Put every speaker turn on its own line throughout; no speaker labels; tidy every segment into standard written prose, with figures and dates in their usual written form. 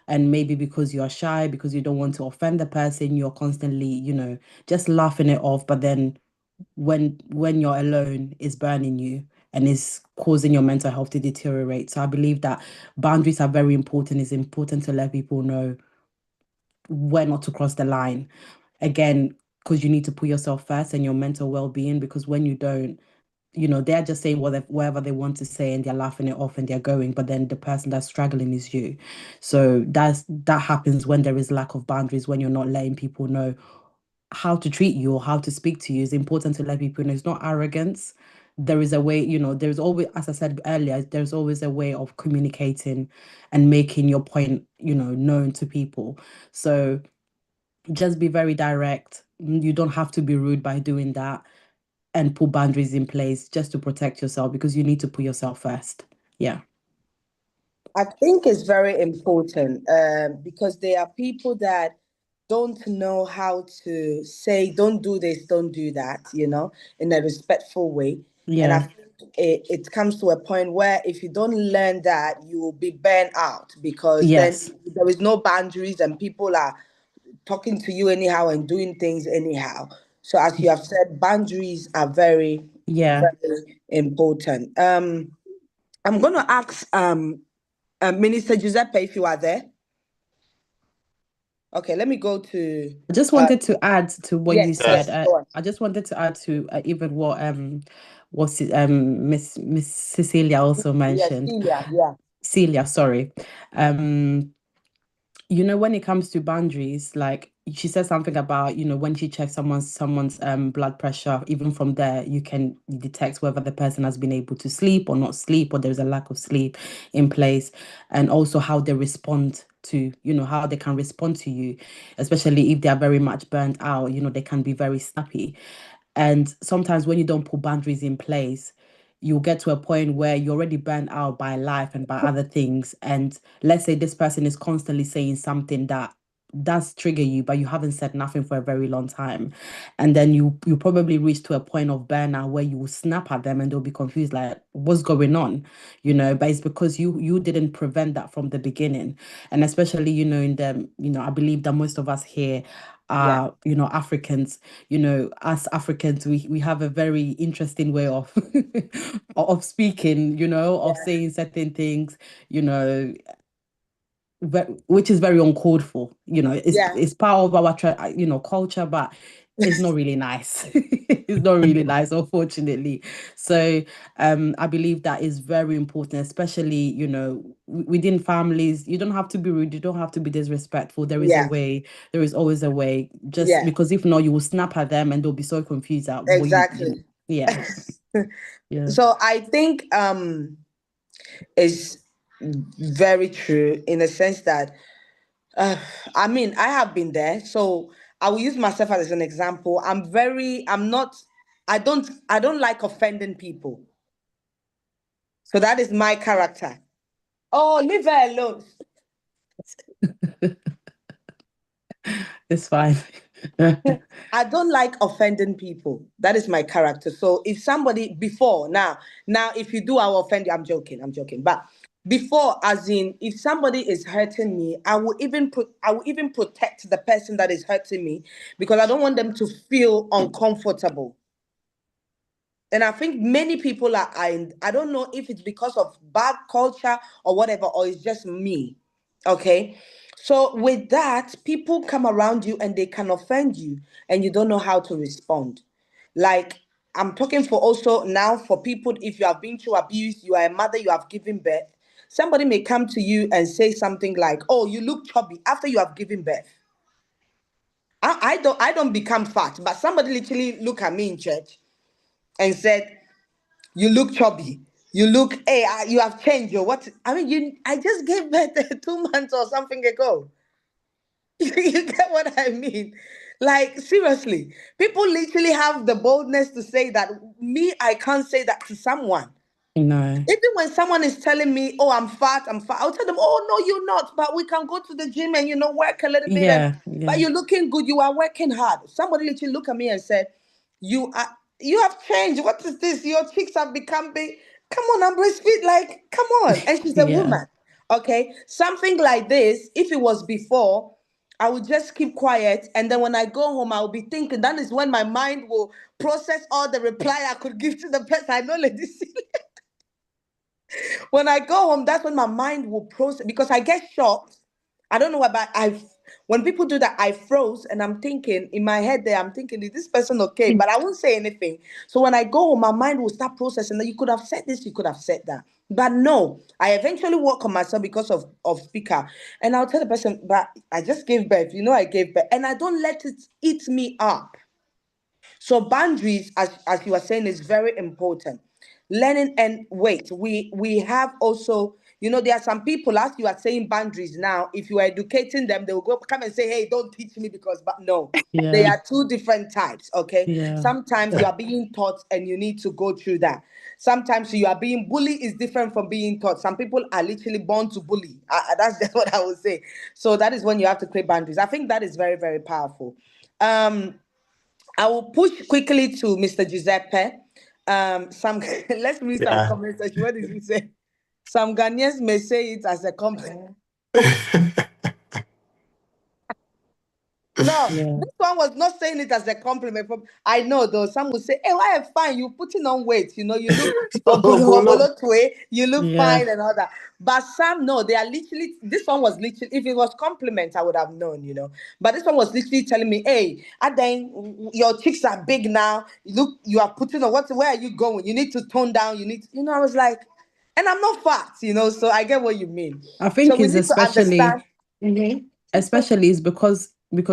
And maybe because you are shy, because you don't want to offend the person, you're constantly, just laughing it off. But then when you're alone, it's burning you and is causing your mental health to deteriorate. So I believe that boundaries are very important. It's important to let people know where not to cross the line. Again, because you need to put yourself first and your mental well-being, because when you don't, they're just saying whatever they want to say and they're laughing it off and they're going, but then the person that's struggling is you. So that happens when there is lack of boundaries, when you're not letting people know how to treat you or how to speak to you. It's important to let people know it's not arrogance. There is a way, there's always, as I said earlier, there's always a way of communicating and making your point, known to people. So just be very direct. You don't have to be rude by doing that, and put boundaries in place just to protect yourself, because you need to put yourself first. Yeah.
I think it's very important because there are people that don't know how to say, don't do this, don't do that, in a respectful way. And I
Yeah.
think it comes to a point where if you don't learn that, you will be burnt out because then
Yes.
there is no boundaries and people are talking to you anyhow and doing things anyhow. So as you have said, boundaries are very,
Yeah.
very important. I'm going to ask Minister Giuseppe if you are there. Okay, let me go to.
I just
Uh,
wanted to add to what you
yes,
said.
yes,
Yes.
go on.
I just wanted to add to even what Miss Cecilia also
Yes,
mentioned.
Celia, yeah,
Celia, sorry. Um, when it comes to boundaries, like she said something about, when she checks someone's blood pressure, even from there you can detect whether the person has been able to sleep or not sleep, or there's a lack of sleep in place, and also how they respond to, how they can respond to you, especially if they are very much burnt out, they can be very snappy. And sometimes when you don't put boundaries in place, you'll get to a point where you're already burnt out by life and by other things. And let's say this person is constantly saying something that does trigger you, but you haven't said nothing for a very long time. And then you probably reach to a point of burnout where you will snap at them and they'll be confused, like, what's going on? But it's because you didn't prevent that from the beginning. And especially, in the, I believe that most of us here
yeah,
are, Africans. Us Africans, we have a very interesting way of of speaking, of
yeah,
saying certain things, you know, which is very uncalled for.
yeah,
It's part of our culture, but it's not really nice. It's not really nice, unfortunately. So I believe that is very important, especially, within families. You don't have to be rude, you don't have to be disrespectful. There is a
yeah,
way, there is always a way, just
yeah,
because if not, you will snap at them and they'll be so confused at what
exactly.
yeah. Yeah.
So I think it's very true in the sense that uh, I mean I have been there, so I will use myself as an example. I'm not, I don't like offending people. So that is my character. Oh, leave her alone.
It's fine.
I don't like offending people. That is my character. So if somebody before now, if you do, I will offend you. I'm joking. But before, as in, if somebody is hurting me, I will even protect the person that is hurting me because I don't want them to feel uncomfortable. And I think many people I don't know if it's because of bad culture or whatever, or it's just me. Okay. So with that, people come around you and they can offend you and you don't know how to respond. Like I'm talking for also now for people, if you have been through abuse, you are a mother, you have given birth. Somebody may come to you and say something like, "Oh, you look chubby after you have given birth." I don't become fat, but somebody literally look at me in church and said, you look chubby. You look, hey, you have changed. Or what? I mean, I just gave birth 2 months or something ago. You get what I mean? Like, seriously, people literally have the boldness to say that. Me, I can't say that to someone.
No.
Even when someone is telling me, oh, I'm fat, I'll tell them, oh, no, you're not. But we can go to the gym and, work a little bit.
Yeah,
But
yeah.
you're looking good. You are working hard. Somebody literally looked at me and said, you have changed. What is this? Your cheeks have become big. Come on, I'm breastfeed. Like, come on. And she's a
Yeah.
woman. Okay, something like this, if it was before, I would just keep quiet. And then when I go home, I'll be thinking. That is when my mind will process all the reply I could give to the person. I know, ladies. When I go home, that's when my mind will process because I get shocked. I don't know why, but when people do that, I froze and I'm thinking in my head there, I'm thinking, is this person okay? But I won't say anything. So when I go home, my mind will start processing that you could have said this, you could have said that. But no, I eventually work on myself because of speaker. And I'll tell the person, but I just gave birth. You know, I gave birth. And I don't let it eat me up. So boundaries, as you are saying, is very important. Learning and wait, we have also, there are some people, as you are saying boundaries now, if you are educating them, they will go come and say, hey, don't teach me because, but no, they
Yeah,
are two different types, okay?
yeah.
Sometimes you are being taught and you need to go through that. Sometimes you are being bullied is different from being taught. Some people are literally born to bully. That's just what I would say. So that is when you have to create boundaries. I think that is very, very powerful. Um, I will push quickly to Mr. Giuseppe. Some let's read some
Yeah.
comments. What did he say? Some Ghanaians may say it as a compliment. No,
Yeah.
this one was not saying it as a compliment. From I know though, some will say, "Hey, why are fine? You putting on weight? You look
Oh,
obolo
Bolo.
obolo twe, you look
Yeah.
fine and all that." But some no, they are literally. This one was literally. If it was compliment, I would have known. But this one was literally telling me, "Hey, Aden, your cheeks are big now. You are putting on what? Where are you going? You need to tone down. You need. I was like, and I'm not fat. So I get what you mean.
I
So
think
we
it's
need to understand.
especially
Mhm.
especially is because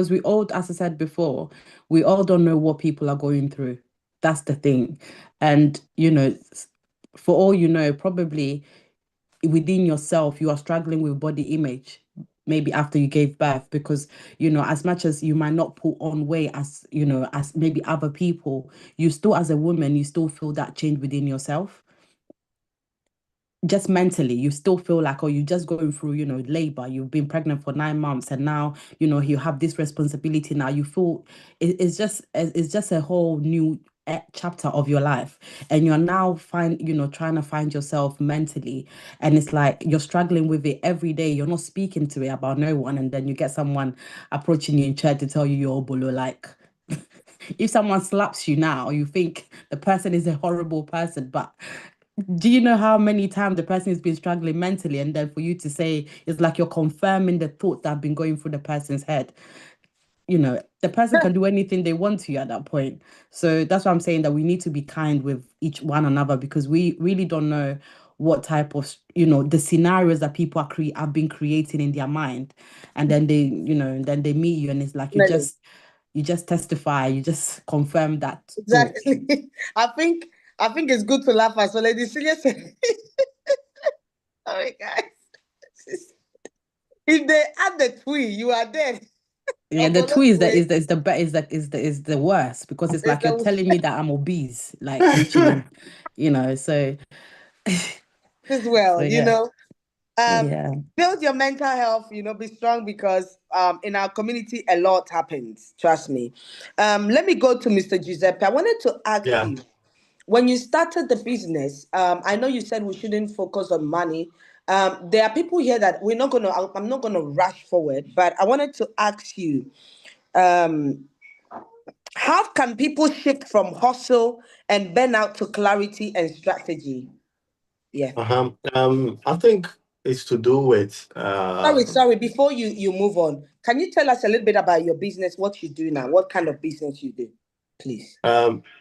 we all, as I said before, we all don't know what people are going through. That's the thing. And for all you know, probably within yourself you are struggling with body image, maybe after you gave birth, because as much as you might not put on weight as as maybe other people, you still, as a woman, you still feel that change within yourself. Just mentally, you still feel like, oh, you're just going through, labor. You've been pregnant for 9 months, and now, you have this responsibility. Now you feel it's just a whole new chapter of your life, and you're now trying to find yourself mentally, and it's like you're struggling with it every day. You're not speaking to it about no one, and then you get someone approaching you in church to tell you you're bolo. Like, if someone slaps you now, you think the person is a horrible person, but do you know how many times the person has been struggling mentally, and then for you to say, it's like you're confirming the thoughts that have been going through the person's head. The person can do anything they want to you at that point. So that's why I'm saying that we need to be kind with each one another, because we really don't know what type of, the scenarios that people have been creating in their mind. And then they meet you, and it's like you just testify, you just confirm that thought.
Exactly. I think it's good to laugh as well. Lady Celia said, "Sorry, guys. If they add the twee, you are dead."
Yeah, the
Obolo
two is the
twee
is the is the be- is the worst, because it's
is
like you're
the
telling me that I'm obese, like literally, so
as
so
well.
yeah,
Um,
yeah,
build your mental health. Be strong because in our community a lot happens. Trust me. Let me go to Mr. Giuseppe. I wanted to ask
Yeah.
you. When you started the business, I know you said we shouldn't focus on money. There are people here that we're not gonna. I'm not gonna rush forward, but I wanted to ask you, um, how can people shift from hustle and burnout to clarity and strategy? Yeah.
Uh-huh. I think it's to do with
Sorry. Before you move on, can you tell us a little bit about your business? What you do now? What kind of business you do, please?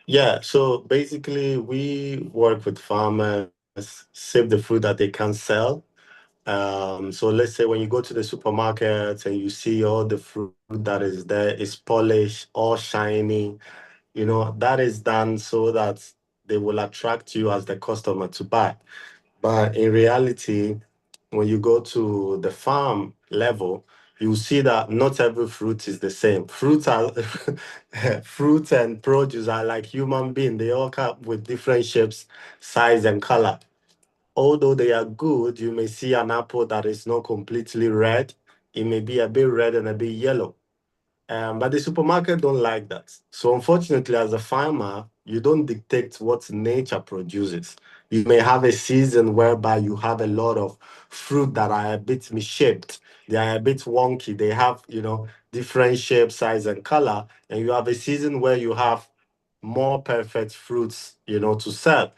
yeah, so basically we work with farmers, save the fruit that they can sell. So let's say when you go to the supermarket and you see all the fruit that is there is polished, all shiny, that is done so that they will attract you as the customer to buy. But in reality, when you go to the farm level, you see that not every fruit is the same. Fruits are fruits and produce are like human beings. They all come with different shapes, size, and color. Although they are good, you may see an apple that is not completely red. It may be a bit red and a bit yellow. But the supermarket don't like that. So unfortunately, as a farmer, you don't dictate what nature produces. You may have a season whereby you have a lot of fruit that are a bit misshaped. They are a bit wonky. They have, different shape, size, and color. And you have a season where you have more perfect fruits, to sell.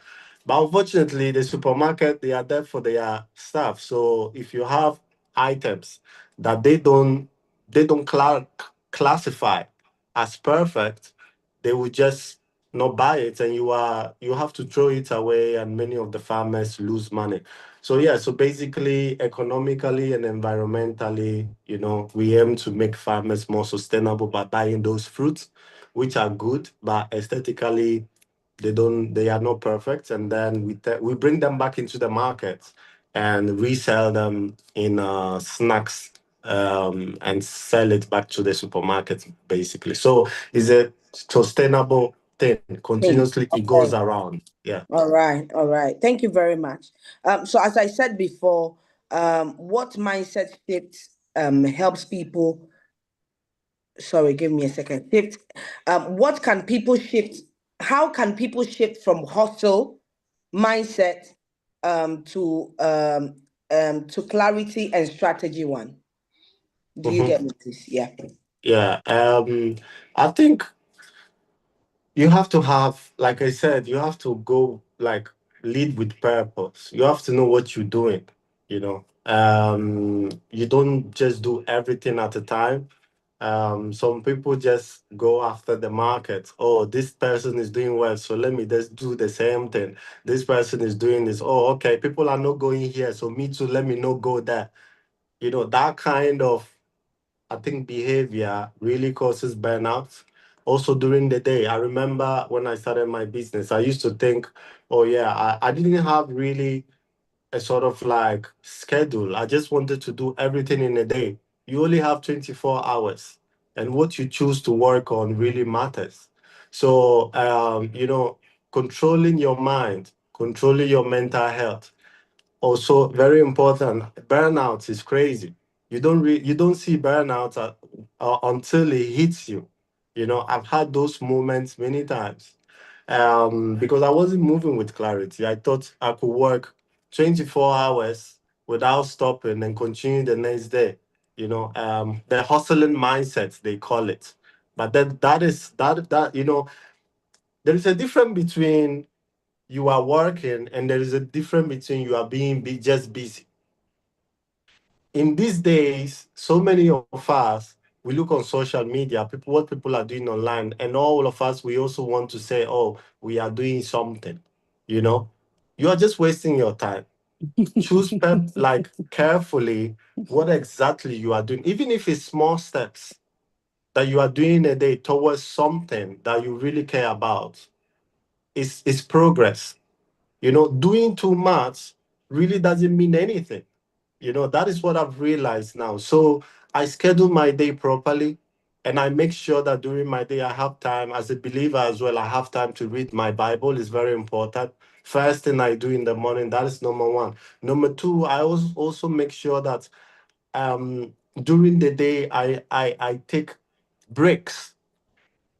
But unfortunately, the supermarket, they are there for their stuff. So if you have items that they don't classify as perfect, they will just not buy it, and you have to throw it away, and many of the farmers lose money. So yeah, so basically economically and environmentally, we aim to make farmers more sustainable by buying those fruits which are good, but aesthetically they are not perfect, and then we bring them back into the market and resell them in snacks, and sell it back to the supermarket basically. So it's a sustainable thing.
Thing.
Continuously it goes
Okay.
around. Yeah.
All right. All right. Thank you very much. So as I said before, what mindset shift helps people, sorry, give me a second. Shift. What can people shift? How can people shift from hustle mindset to clarity and strategy one? Do you
Mhm.
get me, please? Yeah.
Yeah. I think you have to have, like I said, you have to go like lead with purpose. You have to know what you're doing, you don't just do everything at a time. Some people just go after the market. Oh, this person is doing well, so let me just do the same thing. This person is doing this. Oh, okay, people are not going here, so me too, let me not go there. That kind of, I think, behavior really causes burnout. Also during the day, I remember when I started my business, I used to think, oh yeah, I didn't have really a sort of like schedule. I just wanted to do everything in a day. You only have 24 hours, and what you choose to work on really matters. So, controlling your mind, controlling your mental health, also very important. Burnout is crazy. You don't see burnout until it hits you. I've had those moments many times, because I wasn't moving with clarity. I thought I could work 24 hours without stopping and continue the next day. The hustling mindset, they call it. But then there is a difference between you are working, and there is a difference between you are just busy. In these days, so many of us, we look on social media, what people are doing online, and all of us, we also want to say, oh, we are doing something. You know, you are just wasting your time. Choose like carefully what exactly you are doing, even if it's small steps that you are doing a day towards something that you really care about. It's progress. Doing too much really doesn't mean anything. That is what I've realized now. So I schedule my day properly, and I make sure that during my day I have time. As a believer as well, I have time to read my Bible. Is very important. First thing I do in the morning, that is number one. Number two, I also make sure that during the day I take breaks.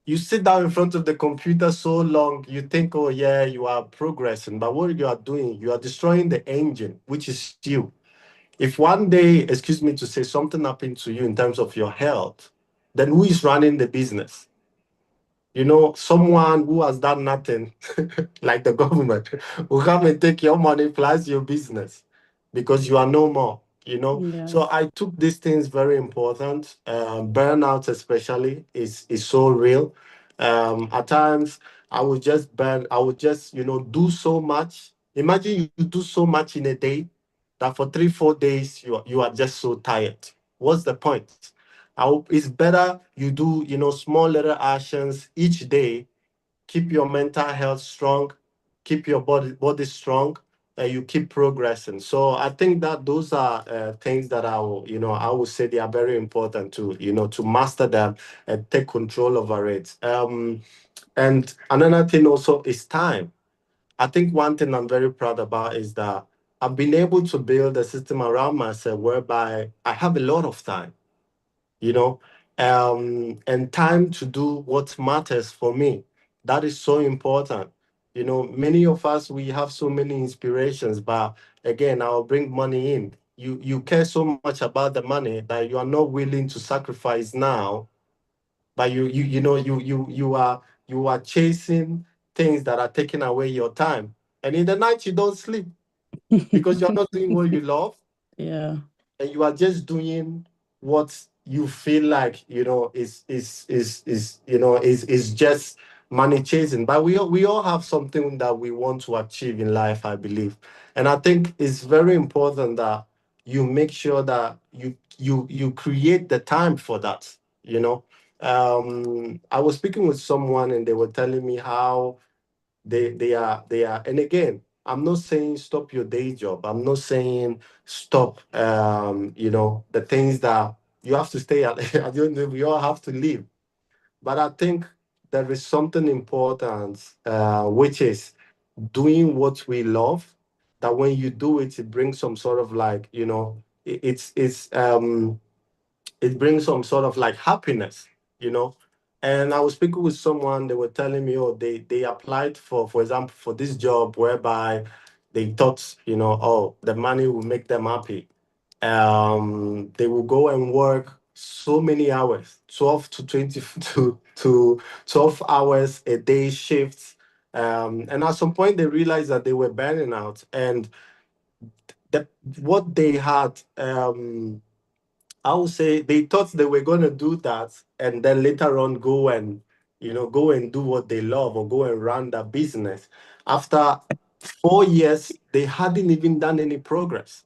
You sit down in front of the computer so long, you think, oh yeah, you are progressing, but what you are doing, you are destroying the engine, which is you. If one day, excuse me to say, something happened to you in terms of your health, then who is running the business? Someone who has done nothing, like the government, will come and take your money plus your business because you are no more. So
Yes.
I took these things very important. Burnout, especially, is so real. At times, I would just, do so much. Imagine you do so much in a day that for 3, 4 days you are just so tired. What's the point? It's better you do, small little actions each day. Keep your mental health strong, keep your body strong, and you keep progressing. So I think that those are things that I would say they are very important to master them and take control over it. And another thing also is time. I think one thing I'm very proud about is that I've been able to build a system around myself whereby I have a lot of time, you know, and time to do what matters for me. That is so important. Many of us, we have so many inspirations, but again, I'll bring money in. You care so much about the money that you are not willing to sacrifice now, but you are chasing things that are taking away your time. And in the night you don't sleep because you're not doing what you love,
Yeah.
and you are just doing what you feel like is just money chasing. But we all have something that we want to achieve in life, I believe. And I think it's very important that you make sure that you create the time for that you know I was speaking with someone, and they were telling me how they are. And again, I'm not saying stop your day job. I'm not saying stop the things that you have to stay at. I don't know, we all have to live. But I think there is something important, which is doing what we love. That when you do it, it brings some sort of like, it brings some sort of like happiness, you know. And I was speaking with someone, they were telling me, oh, they applied for example, for this job whereby they thought, oh, the money will make them happy. They will go and work so many hours, 12 to 20 to 12 hours a day shifts. And at some point they realized that they were burning out, and that what they had, I would say they thought they were going to do that and then later on go and do what they love or go and run that business. After 4 years, they hadn't even done any progress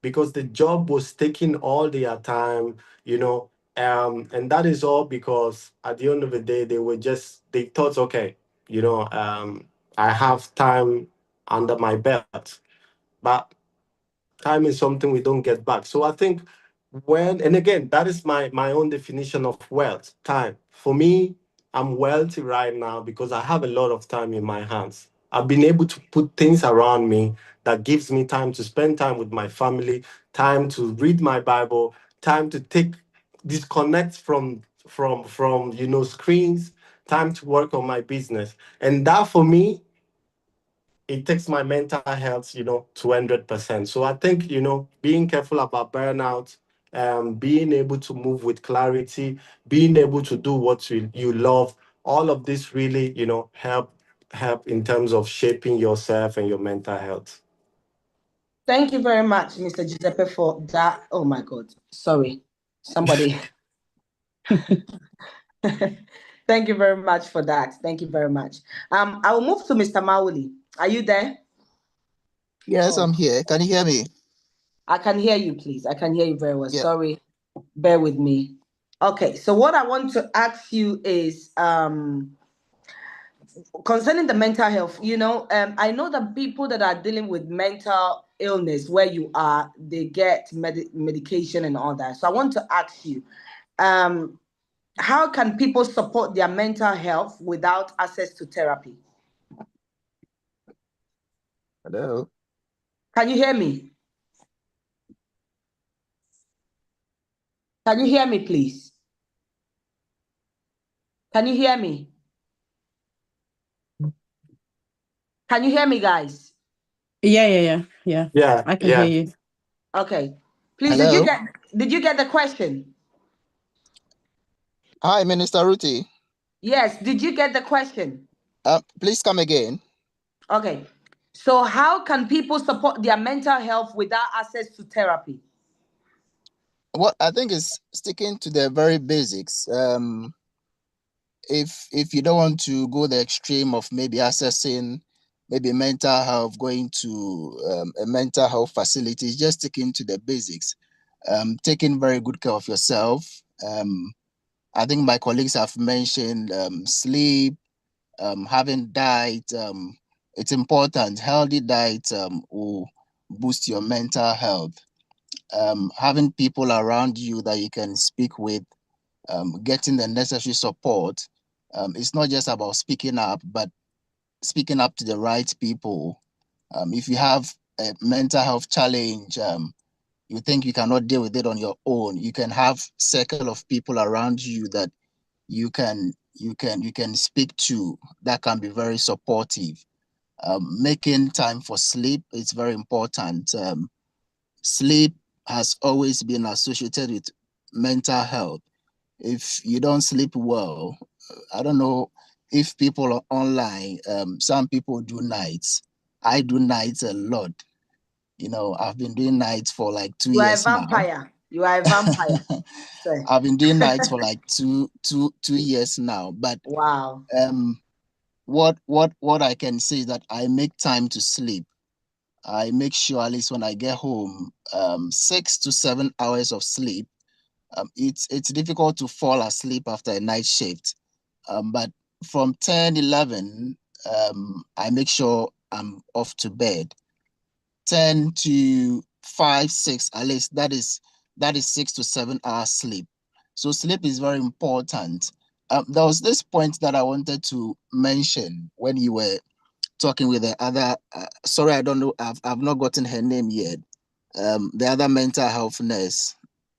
because the job was taking all their time, and that is all because at the end of the day, they thought, okay, I have time under my belt. But time is something we don't get back. So I think and again, that is my own definition of wealth, time. For me, I'm wealthy right now because I have a lot of time in my hands. I've been able to put things around me that gives me time to spend time with my family, time to read my Bible, time to disconnect from screens, time to work on my business. And that for me, it takes my mental health, 200%. So I think, being careful about burnout, being able to move with clarity, being able to do what you love, all of this really, help in terms of shaping yourself and your mental health.
Thank you very much, Mr. Giuseppe, for that. Oh my God. Sorry. Somebody. Thank you very much for that. Thank you very much. I will move to Mr. Mauli. Are you there?
Yes,
Oh,
I'm here. Can you hear me?
I can hear you, please. I can hear you very well.
Yeah.
Sorry. Bear with me. Okay, so what I want to ask you is concerning the mental health. I know that people that are dealing with mental illness where you are, they get medication and all that. So I want to ask you, how can people support their mental health without access to therapy?
Hello.
Can you hear me? Can you hear me, please? Can you hear me? Can you hear me, guys?
Yeah. I can hear
Yeah.
you.
Okay. Please,
Hello.
did you get the question?
Hi, Minister Ruti.
Yes, did you get the question?
Please come again.
Okay. So how can people support their mental health without access to therapy?
What I think is sticking to the very basics. If you don't want to go the extreme of maybe accessing maybe mental health, going to a mental health facility, just sticking to the basics. Taking very good care of yourself. I think my colleagues have mentioned sleep, having diet. It's important. Healthy diet will boost your mental health. Having people around you that you can speak with, getting the necessary support. It's not just about speaking up, but speaking up to the right people. If you have a mental health challenge, you think you cannot deal with it on your own, you can have circle of people around you that you can speak to that can be very supportive. Making time for sleep is very important. Sleep has always been associated with mental health. If you don't sleep well, I don't know if people are online, some people do nights. I do nights a lot. I've been doing nights for like 2
You are a
years now.
vampire. You are a vampire. Say.
I've been doing nights for like two years now. But
Wow.
what I can say is that I make time to sleep. I make sure at least when I get home, 6 to 7 hours of sleep. It's difficult to fall asleep after a night shift. But from 10, 11, I make sure I'm off to bed. 10 to 5, 6, at least that is 6 to 7 hours sleep. So sleep is very important. There was this point that I wanted to mention when you were talking with the other. Sorry, I don't know. I've not gotten her name yet. The other mental health nurse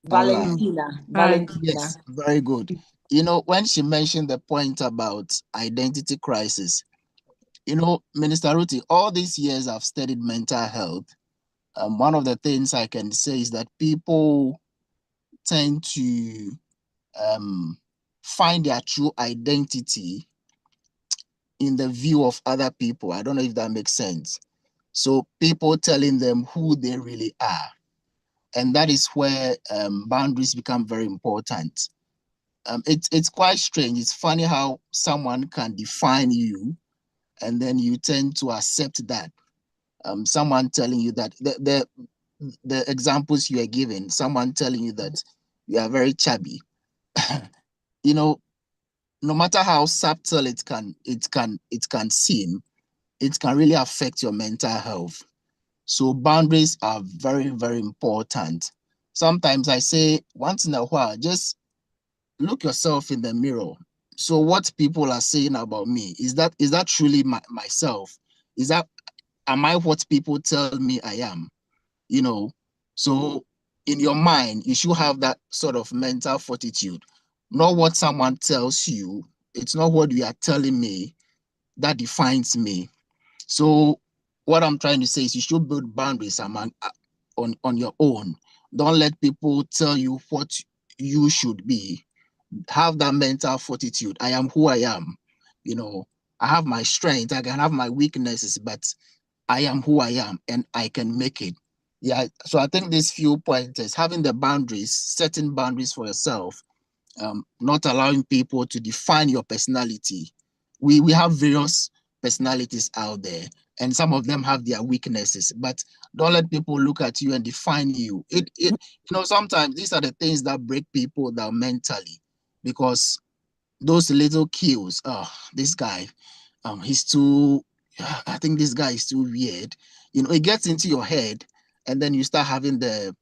online.
Valentina.
Hi.
Yes,
Valentina.
very good. When she mentioned the point about identity crisis, Minister Ruti, all these years I've studied mental health. One of the things I can say is that people tend to um, find their true identity in the view of other people. I don't know if that makes sense. So people telling them who they really are. And that is where boundaries become very important. It's quite strange. It's funny how someone can define you and then you tend to accept that. Someone telling you that the examples you are giving, someone telling you that you are very chubby, you know, no matter how subtle it can seem, it can really affect your mental health. So boundaries are very, very important. Sometimes I say once in a while, just look yourself in the mirror. So what people are saying about me, is that truly myself? Is that am I what people tell me I am? You know, so in your mind, you should have that sort of mental fortitude. Not what someone tells you. It's not what you are telling me that defines me. So what I'm trying to say is you should build boundaries on your own. Don't let people tell you what you should be. Have that mental fortitude. I am who I am. You know, I have my strength, I can have my weaknesses, but I am who I am and I can make it. Yeah. So I think these few pointers, having the boundaries, setting boundaries for yourself, not allowing people to define your personality. We have various personalities out there, and some of them have their weaknesses. But don't let people look at you and define you. Sometimes these are the things that break people down mentally, because those little cues. Oh, this guy, he's too. I think this guy is too weird. It gets into your head, and then you start having the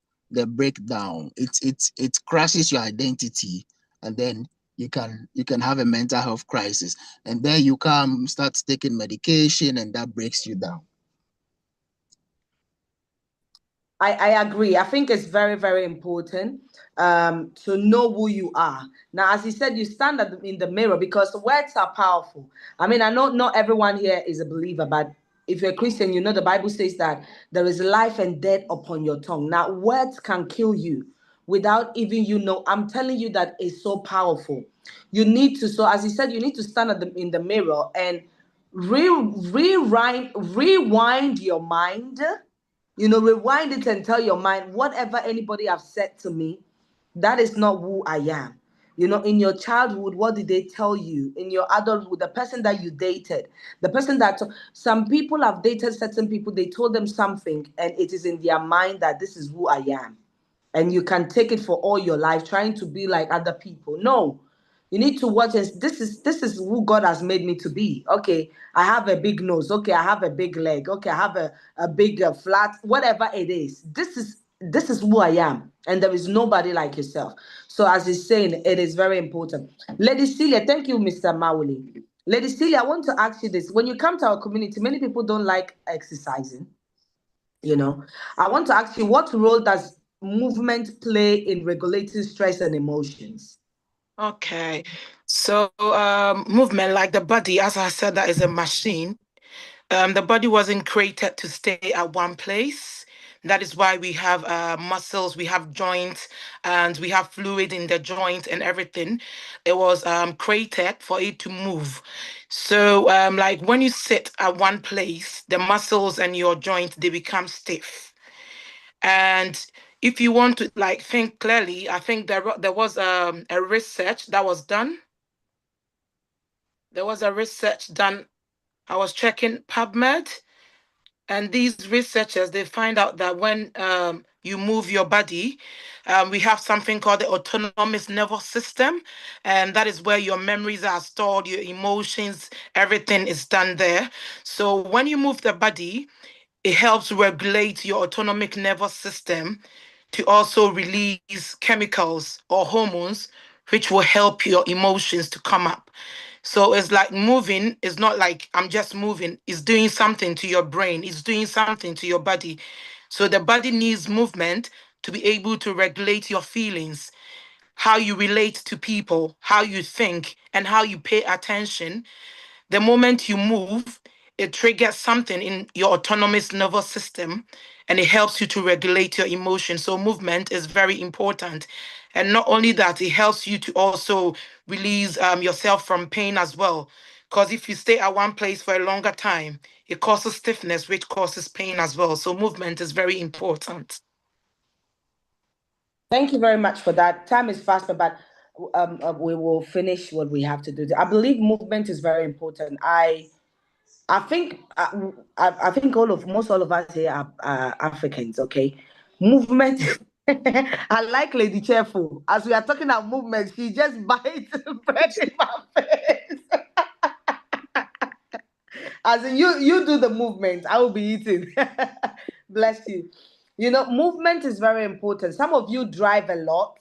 breakdown. It crashes your identity, and then you can have a mental health crisis, and then you come start taking medication, and that breaks you down.
I agree. I think it's very, very important to know who you are. Now, as you said, you stand in the mirror because words are powerful. I mean, I know not everyone here is a believer, but if you're a Christian, you know the Bible says that there is life and death upon your tongue. Now, words can kill you without even I'm telling you that it's so powerful. You need to, so as you said, you need to stand in the mirror and rewind your mind, rewind it and tell your mind, whatever anybody have said to me, that is not who I am. In your childhood, what did they tell you? In your adulthood, the person that you dated, the person that some people have dated certain people, they told them something, and it is in their mind that this is who I am. And you can take it for all your life, trying to be like other people. No, you need to watch and this is who God has made me to be. Okay, I have a big nose. Okay, I have a big leg. Okay, I have a big flat, whatever it is. This is who I am, and there is nobody like yourself. So as he's saying, it is very important. Lady Celia, thank you, Mr. Mauli. Lady Celia, I want to ask you this. When you come to our community, many people don't like exercising. I want to ask you, what role does movement play in regulating stress and emotions?
Okay. So movement, like the body, as I said, that is a machine. The body wasn't created to stay at one place. That is why we have muscles, we have joints, and we have fluid in the joint and everything. It was created for it to move. So, like when you sit at one place, the muscles and your joints they become stiff. And if you want to like think clearly, I think there was a research that was done. There was a research done. I was checking PubMed. And these researchers, they find out that when you move your body, we have something called the autonomous nervous system. And that is where your memories are stored, your emotions, everything is done there. So when you move the body, it helps regulate your autonomic nervous system to also release chemicals or hormones, which will help your emotions to come up. So it's like moving is not like I'm just moving, it's doing something to your brain, it's doing something to your body. So the body needs movement to be able to regulate your feelings, how you relate to people, how you think, and how you pay attention. The moment you move, it triggers something in your autonomous nervous system and it helps you to regulate your emotions. So, movement is very important. And not only that, it helps you to also release yourself from pain as well. Because if you stay at one place for a longer time, it causes stiffness, which causes pain as well. So, movement is very important.
Thank you very much for that. Time is faster, but we will finish what we have to do. I believe movement is very important. I think I think most all of us here are Africans. Okay, movement. I like Lady Cheerful. As we are talking about movement, she just bites bread in my face. As in, you do the movement, I will be eating. Bless you. You know, movement is very important. Some of you drive a lot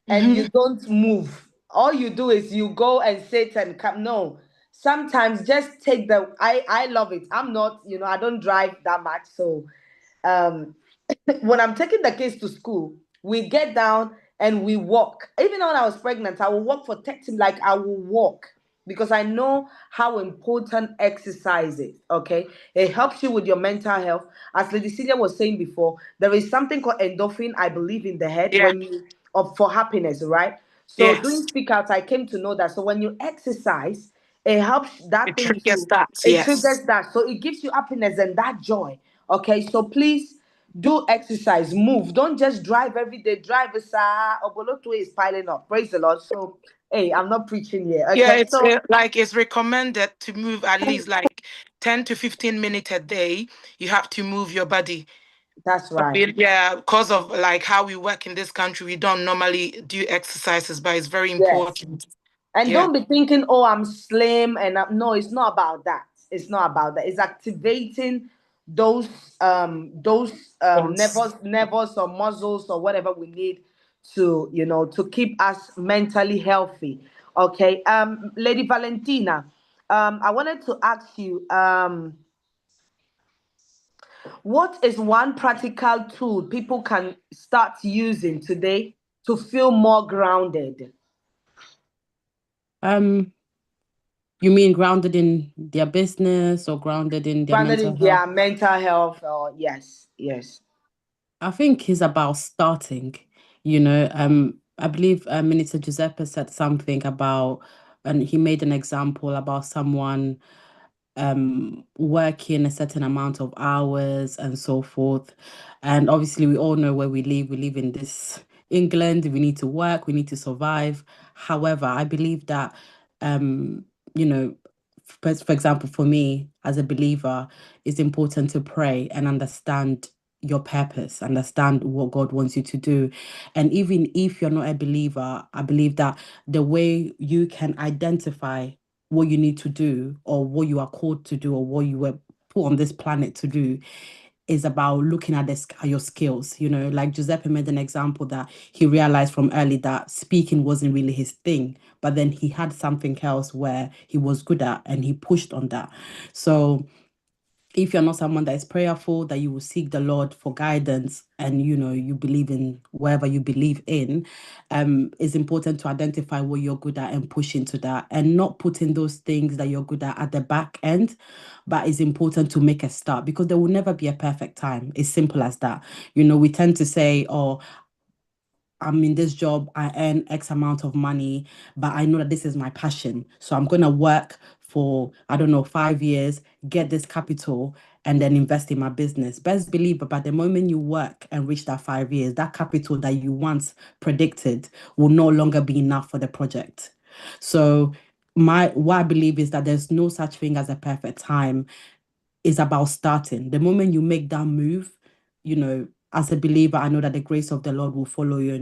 and
Mhm.
you don't move. All you do is you go and sit and come. No, sometimes just take the. I love it. I'm not. I don't drive that much, so um when I'm taking the kids to school, we get down and we walk. Even when I was pregnant, I will walk for 30, like I will walk because I know how important exercise is. Okay. It helps you with your mental health. As Lady Celia was saying before, there is something called endorphin, I believe, in the head
Yeah.
when you for happiness, right? So doing
Yes.
speak out, I came to know that. So when you exercise, it helps that
It
thing
triggers
to
that.
it triggers
Yes.
that. So it gives you happiness and that joy. Okay, so please do exercise, move. Don't just drive every day. Drive Oboloto is piling up. Praise the Lord. So, hey, I'm not preaching here.
Yeah,
Okay,
it's
so
like it's recommended to move at least like 10 to 15 minutes a day. You have to move your body.
that's right.
Yeah, because of like how we work in this country, we don't normally do exercises, but it's very
Yes.
important.
And
Yeah.
don't be thinking, oh, I'm slim and no, it's not about that. It's not about that. It's activating those those
Yes.
nervous or muscles or whatever we need to to keep us mentally healthy. Okay. Lady Valentina, I wanted to ask you, what is one practical tool people can start using today to feel more grounded?
Um, you mean grounded in their business or grounded in their
Grounded
mental
in
health?
their mental health, or yes, yes.
I think it's about starting, I believe Minister Giuseppe said something about, and he made an example about someone working a certain amount of hours and so forth. And obviously, we all know where we live. We live in this England. We need to work. We need to survive. However, I believe that, um, you know, for example, for me as a believer, it's important to pray and understand your purpose, understand what God wants you to do. And even if you're not a believer, I believe that the way you can identify what you need to do or what you are called to do or what you were put on this planet to do is about looking at at your skills. Like Giuseppe made an example that he realized from early that speaking wasn't really his thing, but then he had something else where he was good at and he pushed on that. So if you're not someone that is prayerful, that you will seek the Lord for guidance, and you believe in whatever you believe in, it's important to identify what you're good at and push into that, and not putting those things that you're good at the back end. But it's important to make a start, because there will never be a perfect time. It's simple as that. We tend to say, oh, I'm in this job, I earn X amount of money, but I know that this is my passion. So I'm going to work for, I don't know, 5 years, get this capital, and then invest in my business. Best believe, but by the moment you work and reach that 5 years, that capital that you once predicted will no longer be enough for the project. So what I believe is that there's no such thing as a perfect time. It's about starting. The moment you make that move, as a believer, I know that the grace of the Lord will follow you,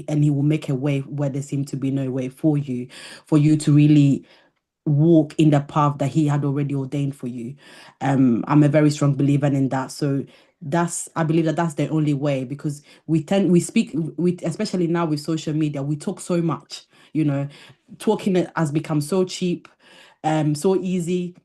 and He will make a way where there seems to be no way for you to really walk in the path that He had already ordained for you. I'm a very strong believer in that. So I believe that that's the only way, because we speak, especially now with social media, we talk so much, talking has become so cheap, so easy.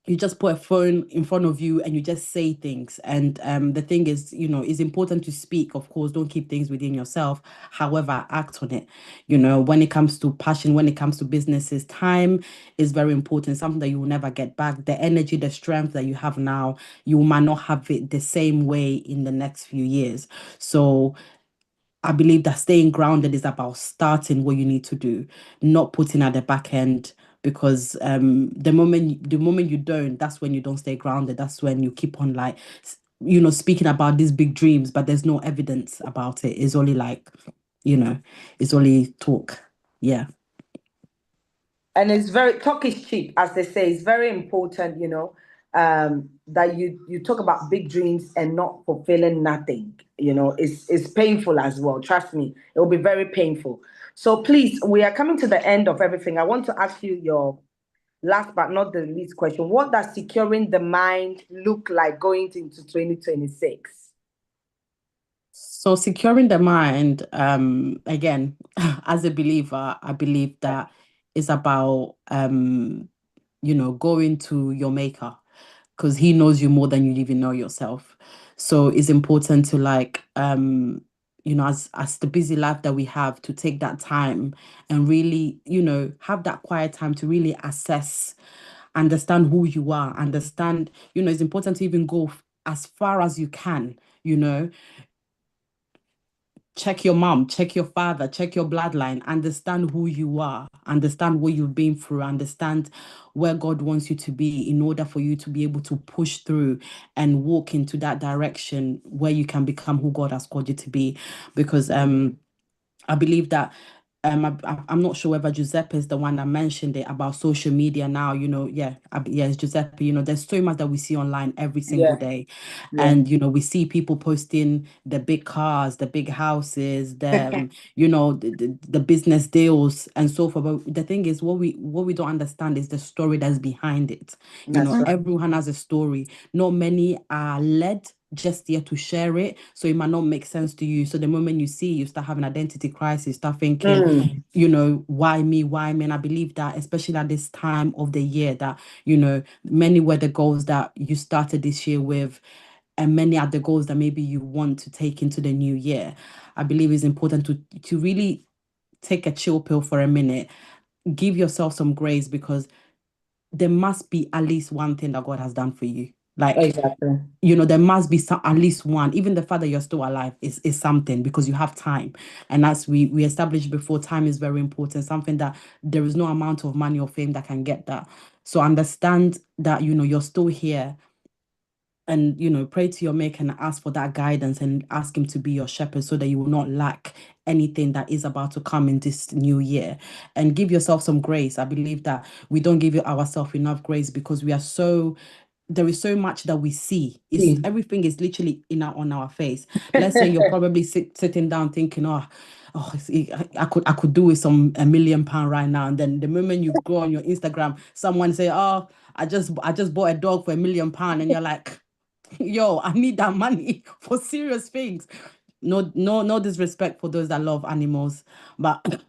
You just put a phone in front of you and you just say things. And the thing is, it's important to speak, of course. Don't keep things within yourself. However, act on it. When it comes to passion, when it comes to businesses, time is very important, something that you will never get back. The energy, the strength that you have now, you might not have it the same way in the next few years. So I believe that staying grounded is about starting what you need to do, not putting at the back end, because the moment you don't, that's when you don't stay grounded. That's when you keep on like speaking about these big dreams, but there's no evidence about it. It's only like, you know, it's only talk. Yeah.
And it's very talk is cheap, as they say. It's very important, that you talk about big dreams and not fulfilling nothing. It's painful as well. Trust me, it will be very painful. So please, we are coming to the end of everything. I want to ask you your last but not the least question. What does securing the mind look like going into 2026?
So securing the mind, again, as a believer, I believe that it's about going to your maker, because he knows you more than you even know yourself. So it's important to like as the busy life that we have, to take that time and really, have that quiet time to really assess, understand who you are, understand, it's important to even go as far as you can, you know check your mom, check your father, check your bloodline, understand who you are, understand what you've been through, understand where God wants you to be, in order for you to be able to push through and walk into that direction where you can become who God has called you to be. Because I believe that I'm not sure whether Giuseppe is the one that mentioned it about social media now. Yeah, yeah, it's Giuseppe. There's so much that we see online every single
Yeah,
day,
yeah,
and we see people posting the big cars, the big houses, the business deals and so forth. But the thing is, what we don't understand is the story that's behind it.
that's right.
Everyone has a story. Not many are led just there to share it, so it might not make sense to you. So the moment you see, you start having identity crisis, start thinking,
Mm,
why me, why me? And I believe that, especially at this time of the year, that many were the goals that you started this year with, and many are the goals that maybe you want to take into the new year. I believe it's important to really take a chill pill for a minute, give yourself some grace, because there must be at least one thing that God has done for you. Like,
exactly.
there must be at least one. Even the fact that you're still alive is something, because you have time. And as we established before, time is very important, something that there is no amount of money or fame that can get that. So understand that, you're still here, and pray to your maker and ask for that guidance, and ask him to be your shepherd, so that you will not lack anything that is about to come in this new year. And give yourself some grace. I believe that we don't give ourselves enough grace, because there is so much that we see.
See,
Everything is literally on our face. Let's say you're probably sitting down thinking, I could do with some £1 million right now. And then the moment you go on your Instagram, someone say, oh, I just bought a dog for £1 million, and you're like, yo, I need that money for serious things. No, no, no disrespect for those that love animals, but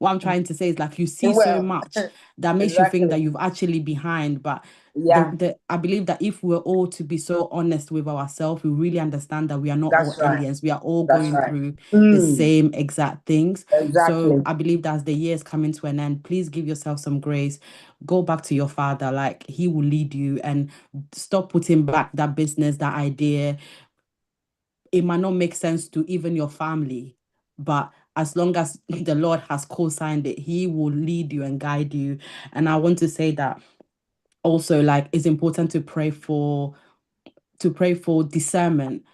what I'm trying to say is like you see so
Well,
much that makes you think that
exactly.
you've actually behind. But
Yeah,
I believe that if we're all to be so honest with ourselves, we really understand that we are not all
that's right.
aliens. We are all
That's
going
right.
through the
Mm,
same exact things. So
exactly.
I believe that as the year is coming to an end, please give yourself some grace. Go back to your father, like he will lead you, and stop putting back that business, that idea. It might not make sense to even your family, but as long as the Lord has co-signed it, he will lead you and guide you. And I want to say that also, like, it's important to pray for discernment,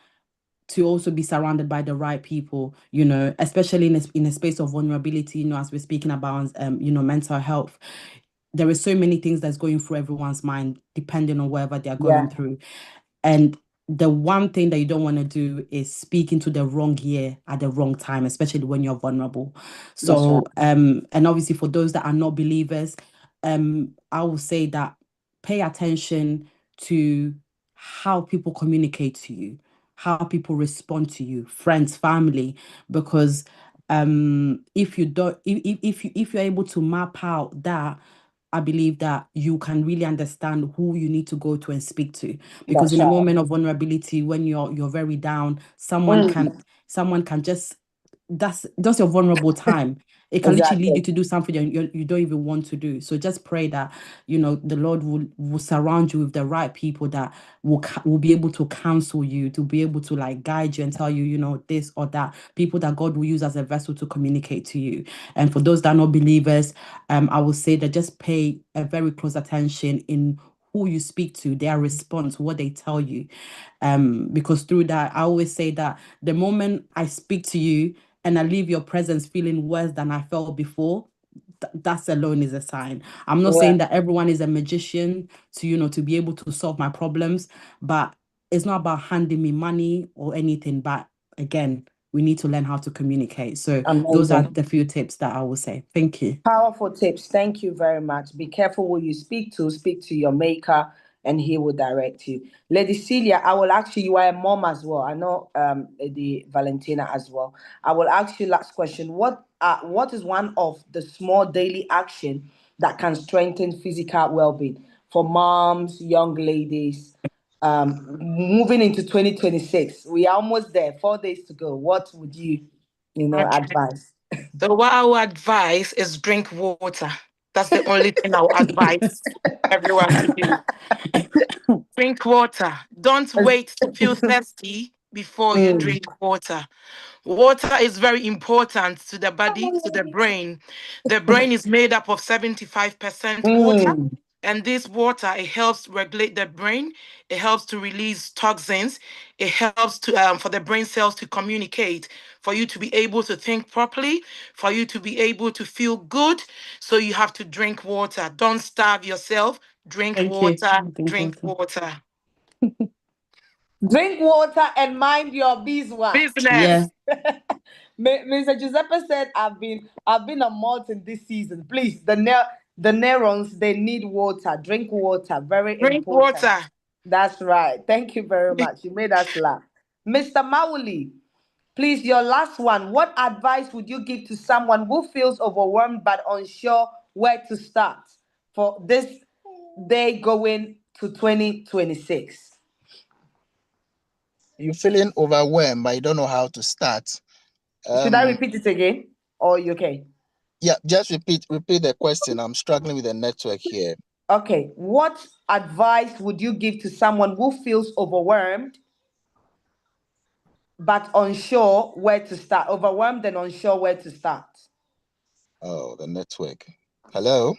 to also be surrounded by the right people, especially in a space of vulnerability, as we're speaking about, mental health. There are so many things that's going through everyone's mind, depending on whatever they're
Yeah,
going through. And the one thing that you don't want to do is speak into the wrong ear at the wrong time, especially when you're vulnerable.
that's right.
So, and obviously for those that are not believers, I will say that pay attention to how people communicate to you, how people respond to you, friends, family, because if you don't, if you're able to map out that, I believe that you can really understand who you need to go to and speak to. Because
That's
in a
right.
moment of vulnerability, when you're very down,
Mm,
someone can just, that's your vulnerable time. It can literally lead
exactly.
you to do something you don't even want to do. So just pray that the Lord will surround you with the right people that will be able to counsel you, to be able to like guide you and tell you, this or that. People that God will use as a vessel to communicate to you. And for those that are not believers, I will say that just pay a very close attention in who you speak to, their response, what they tell you. Because through that, I always say that the moment I speak to you and I leave your presence feeling worse than I felt before, that's alone is a sign. I'm not
Yeah,
saying that everyone is a magician to be able to solve my problems, but it's not about handing me money or anything. But again, we need to learn how to communicate. So those are
amazing.
the few tips that I will say. Thank you.
Powerful tips. Thank you very much. Be careful who you speak to. Speak to your maker, and he will direct you. Lady Celia, I will ask you. You are a mom as well. I know the Valentina as well. I will ask you last question. What is one of the small daily action that can strengthen physical well-being for moms, young ladies? Moving into 2026, we are almost there. 4 days to go. What would you
Okay.
advise?
So what I would advise is drink water. That's the only thing I would advise everyone to do. Drink water. Don't wait to feel thirsty before you
Mm,
drink water. Water is very important to the body, to the brain. The brain is made up of 75% water.
mm.
And this water, it helps regulate the brain. It helps to release toxins. It helps to for the brain cells to communicate, for you to be able to think properly, for you to be able to feel good. So you have to drink water. Don't starve yourself. Drink
Thank you.
water.
Drink
Drink
water.
water.
Drink water and mind your beeswax.
Yeah.
Business.
Mr. Giuseppe said, "I've been a malt in this season. Please, the neurons they need water. Drink water, very
Drink
important."
water.
That's right. Thank you very much. You made us laugh, Mr. Mauli. Please, your last one. What advice would you give to someone who feels overwhelmed but unsure where to start for this day going to 2026?
You're feeling overwhelmed, but you don't know how to start.
Should I
Um,
repeat it again? Or you okay?
yeah, just repeat the question. I'm struggling with the network here.
Okay. What advice would you give to someone who feels overwhelmed but unsure where to start? Overwhelmed and unsure where to start.
Oh, the network. Hello?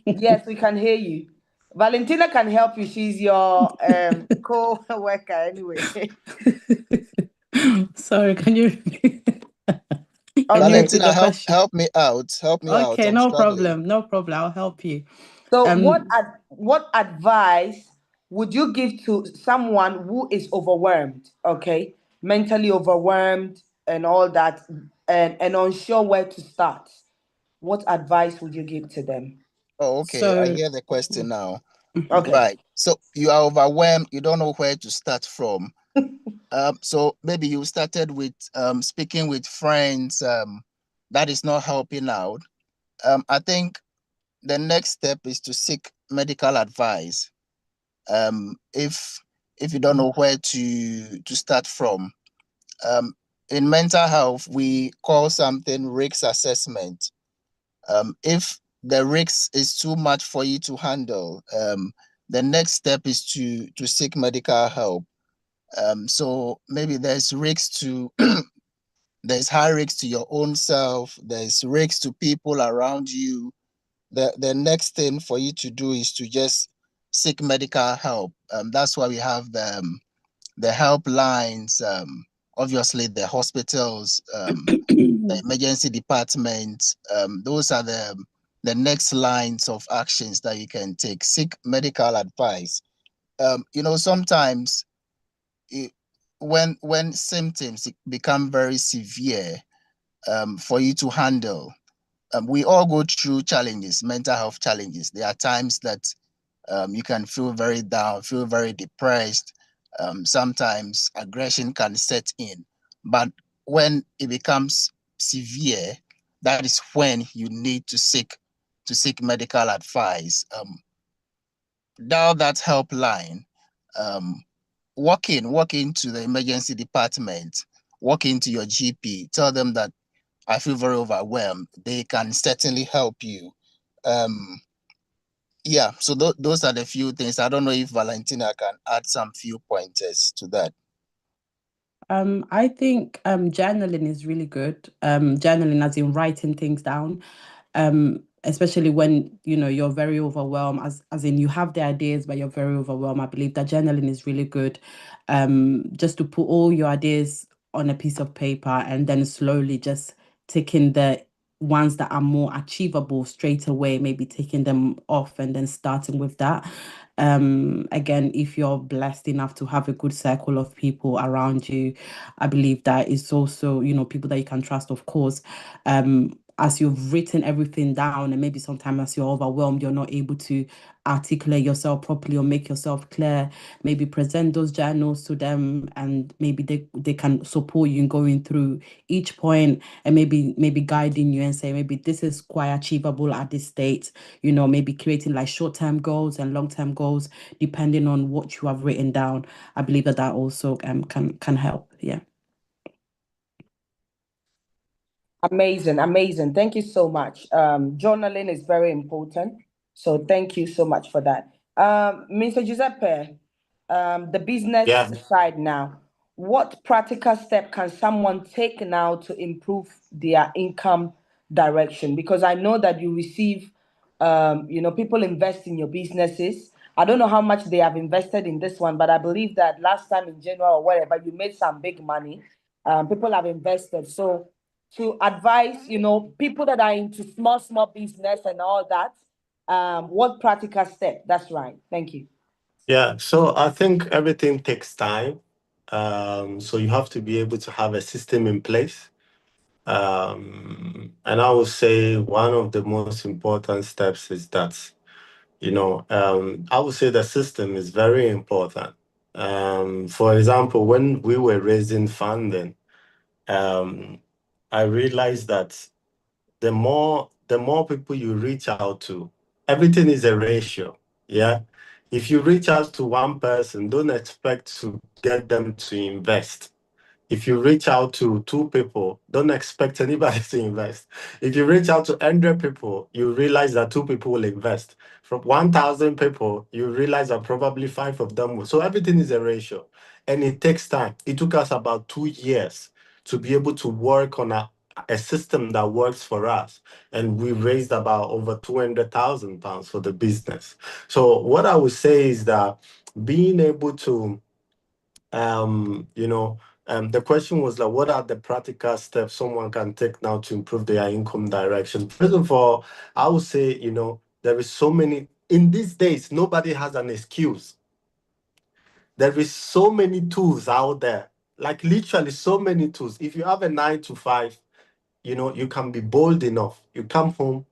Yes, we can hear you. Valentina can help you. She's your co-worker anyway.
Sorry, can you can you
Okay.
repeat
Valentina,
the
help
question?
help me out. Help me out.
Okay,
I'm
no
struggling.
problem. No problem. I'll help you.
So
Um,
what advice would you give to someone who is overwhelmed, okay? Mentally overwhelmed and all that, and unsure where to start? What advice would you give to them?
Oh, okay. I
so
hear the question now.
mhm.
Okay.
Right. So you are overwhelmed. You don't know where to start from. So maybe you started with speaking with friends. That is not helping out. I think the next step is to seek medical advice. If you don't know where to start from, in mental health, we call something risk assessment. If the risk is too much for you to handle, the next step is to seek medical help. So maybe there's risk to there's high risk to your own self, there's risk to people around you. The next thing for you to do is to just seek medical help. That's why we have the helplines, obviously the hospitals, the emergency department. Those are the next lines of actions that you can take. Seek medical advice. Sometimes it, when symptoms become very severe, for you to handle, we all go through challenges, mental health challenges. There are times that you can feel very down, feel very depressed. Sometimes aggression can set in. But when it becomes severe, that is when you need to seek medical advice. Dial that helpline. Um, walk into the emergency department, walk into your GP, tell them that I feel very overwhelmed. They can certainly help you. Um, yeah, so those are the few things. I don't know if Valentina can add some few pointers to that.
I think journaling is really good. Journaling as in writing things down. Especially when you're very overwhelmed, as in you have the ideas but you're very overwhelmed. I believe that journaling is really good. Just to put all your ideas on a piece of paper and then slowly just taking the ones that are more achievable straight away, maybe taking them off and then starting with that. Again, if you're blessed enough to have a good circle of people around you, I believe that is also, people that you can trust, of course. As you've written everything down, and maybe sometimes as you're overwhelmed, you're not able to articulate yourself properly or make yourself clear, maybe present those journals to them, and maybe they can support you in going through each point, and maybe guiding you and say maybe this is quite achievable at this state, maybe creating like short-term goals and long-term goals depending on what you have written down. I believe that also can help. Yeah.
Amazing, amazing. Thank you so much. Journaling is very important. So thank you so much for that. Mr. Giuseppe, the business
Yeah.
side now. What practical step can someone take now to improve their income direction? Because I know that you receive, people invest in your businesses. I don't know how much they have invested in this one, but I believe that last time in January or whatever, you made some big money. People have invested. So to advise, people that are into small business and all that, what practical step? That's right. Thank you.
Yeah. So I think everything takes time. So you have to be able to have a system in place. And I would say one of the most important steps is that, I would say the system is very important. For example, when we were raising funding, um, I realized that the more people you reach out to, everything is a ratio. Yeah. If you reach out to one person, don't expect to get them to invest. If you reach out to two people, don't expect anybody to invest. If you reach out to 100 people, you realize that two people will invest. From 1,000 people, you realize that probably five of them will. So everything is a ratio, and it takes time. It took us about 2 years to be able to work on a system that works for us. And we raised about over £200,000 for the business. So what I would say is that being able to the question was like, what are the practical steps someone can take now to improve their income direction? First of all, I would say, there is so many in these days, nobody has an excuse. There is so many tools out there, like literally so many tools. If you have a 9 to 5, you can be bold enough. You come home,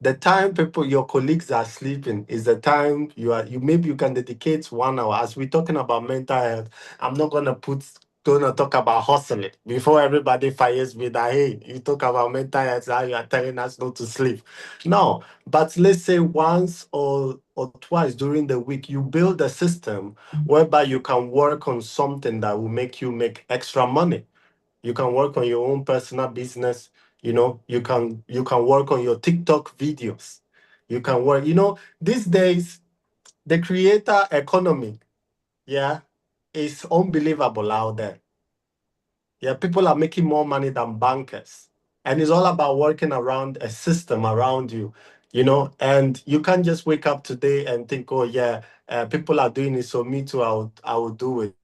the time your colleagues are sleeping is the time you maybe you can dedicate 1 hour. As we're talking about mental health, I'm not gonna put gonna talk about hustling before everybody fires me that hey, you talk about mental health, now you are telling us not to sleep. No, but let's say once or twice during the week, you build a system whereby you can work on something that will make you make extra money. You can work on your own personal business. You can work on your TikTok videos. You can work. These days the creator economy, yeah, is unbelievable out there. Yeah, people are making more money than bankers. And it's all about working around a system around you. And you can't just wake up today and think, oh, yeah, people are doing it, so me too, I will do it.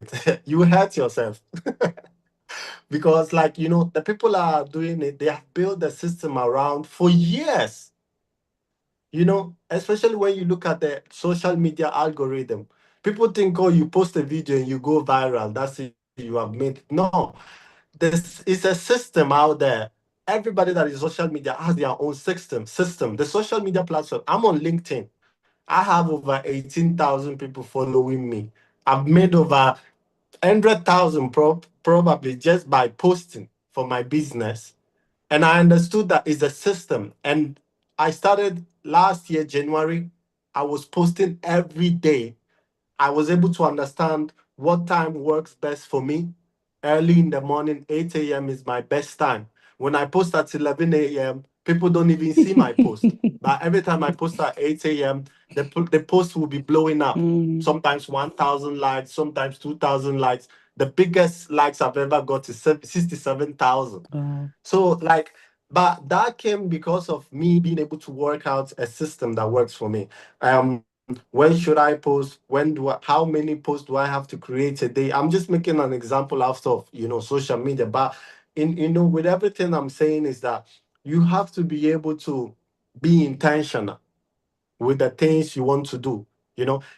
You hurt yourself. Because, like, the people are doing it, they have built the system around for years. Especially when you look at the social media algorithm. People think, oh, you post a video and you go viral. That's it, you have made. No, this is a system out there. Everybody that is social media has their own system. The social media platform. I'm on LinkedIn. I have over 18,000 people following me. I've made over 100,000 probably just by posting for my business. And I understood that it's a system. And I started last year, January. I was posting every day. I was able to understand what time works best for me. Early in the morning, 8 a.m. is my best time. When I post at 11 a.m., people don't even see my post. But every time I post at 8 a.m., the post will be blowing up. Sometimes 1,000 likes, sometimes 2,000 likes. The biggest likes I've ever got is 67,000.
Wow.
So, like, but that came because of me being able to work out a system that works for me. When should I post? How many posts do I have to create a day? I'm just making an example out of social media. But with everything I'm saying is that you have to be able to be intentional with the things you want to do.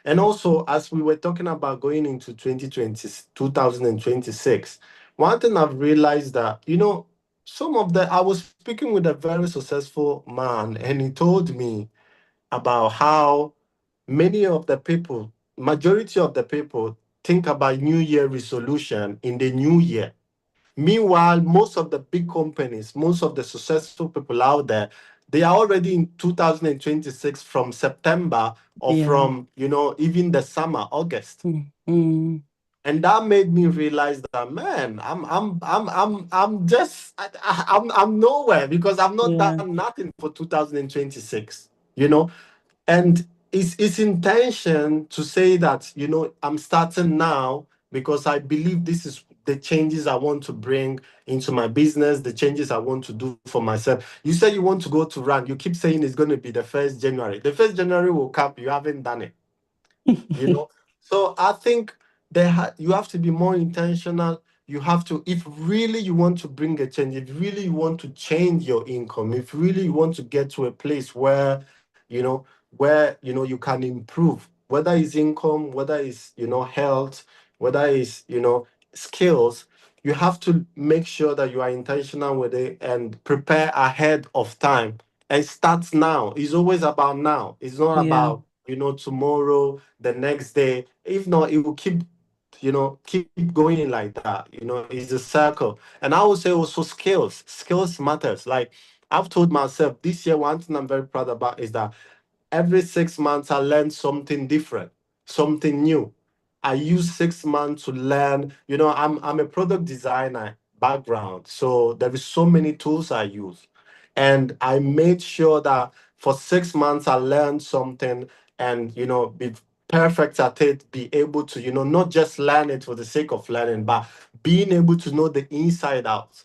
And also, as we were talking about going into 2026, one thing I've realized that, I was speaking with a very successful man, and he told me about how majority of the people think about New Year resolution in the new year. Meanwhile, most of the big companies, most of the successful people out there, they are already in 2026 from September or
Yeah.
from, even the summer, August.
Mm.
And that made me realize that, man, I'm just I'm nowhere because I've not
Yeah.
done nothing for 2026. And it's intention to say that I'm starting now because I believe this is the changes I want to bring into my business, the changes I want to do for myself. You say you want to go to run. You keep saying it's going to be the 1st January. The 1st January will come. You haven't done it. you know so I think you have to be more intentional. You have to, if really you want to bring a change, if really you want to change your income, if really you want to get to a place where you can improve, whether it's income, whether it's health, whether it's skills. You have to make sure that you are intentional with it and prepare ahead of time and start now. It's always about now. It's not
Yeah.
about tomorrow, the next day. If not, it will keep going like that. It's a circle. And I would say also skills. Skills matters. Like I've told myself this year, one thing I'm very proud about is that every 6 months I learn something different, something new. I use 6 months to learn. I'm a product designer background, so there is so many tools I use. And I made sure that for 6 months I learned something and be perfect at it, be able to, not just learn it for the sake of learning, but being able to know the inside out.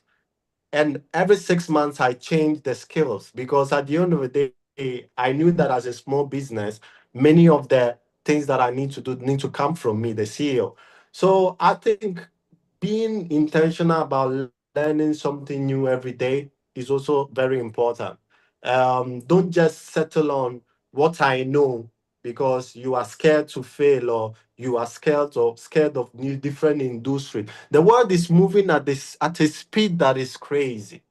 And every 6 months, I changed the skills because at the end of the day, I knew that as a small business, many of the things that I need to do need to come from me, the CEO. So I think being intentional about learning something new every day is also very important. Don't just settle on what I know because you are scared to fail or you are scared of new different industry. The world is moving at a speed that is crazy.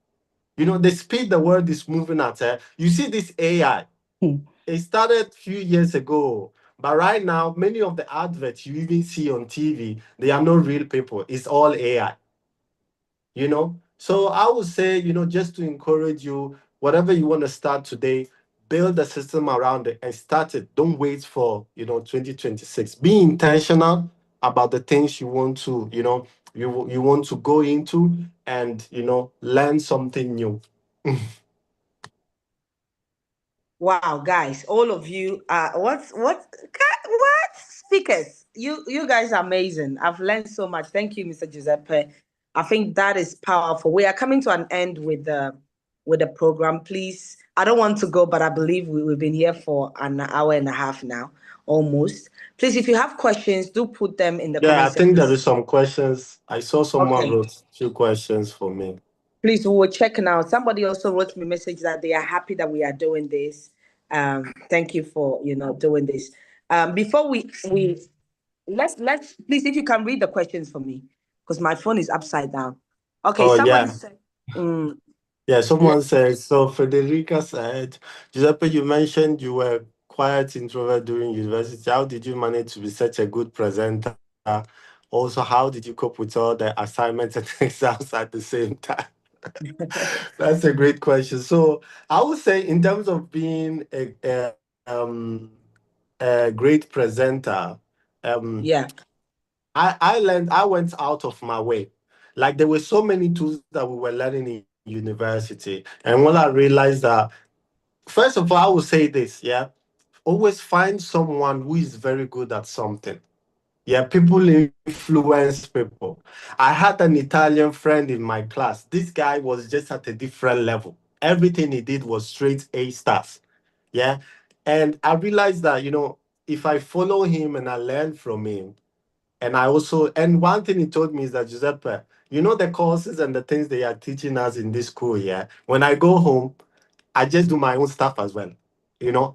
The speed the world is moving at. You see this AI.
Hmm.
It started a few years ago, But right now, many of the adverts you even see on TV, they are not real people. It's all AI, you know. So I would say, just to encourage you, whatever you want to start today, build a system around it and start it. Don't wait for 2026. Be intentional about the things you want to, you want to go into, and learn something new.
Wow, guys, all of you are what speakers? You guys are amazing. I've learned so much. Thank you, Mr. Giuseppe. I think that is powerful. We are coming to an end with the program. Please, I don't want to go, but I believe we've been here for an hour and a half now, almost. Please, if you have questions, do put them in the
Yeah,
comment
I think there
section.
is some questions. I saw someone
Okay.
wrote few questions for me.
Please, we will check now. Somebody also wrote me a message that they are happy that we are doing this. Thank you for doing this. Before we let's please, if you can read the questions for me, because my phone is upside down. Okay,
Oh
somebody
yeah.
said, mm,
Yeah,
le-
someone says, so Frederica said, Giuseppe, you mentioned you were quiet introvert during university. How did you manage to be such a good presenter? Also, how did you cope with all the assignments and exams at the same time? That's a great question. So I would say, in terms of being a great presenter, um,
yeah,
I went out of my way. Like, there were so many tools that we were learning in university. And when I realized that, first of all, I will say this, yeah. Always find someone who is very good at something. Yeah, people influence people. I had an Italian friend in my class. This guy was just at a different level. Everything he did was straight A stars. Yeah. And I realized that, if I follow him and I learn from him, and one thing he told me is that, Giuseppe, the courses and the things they are teaching us in this school, yeah, when I go home, I just do my own stuff as well.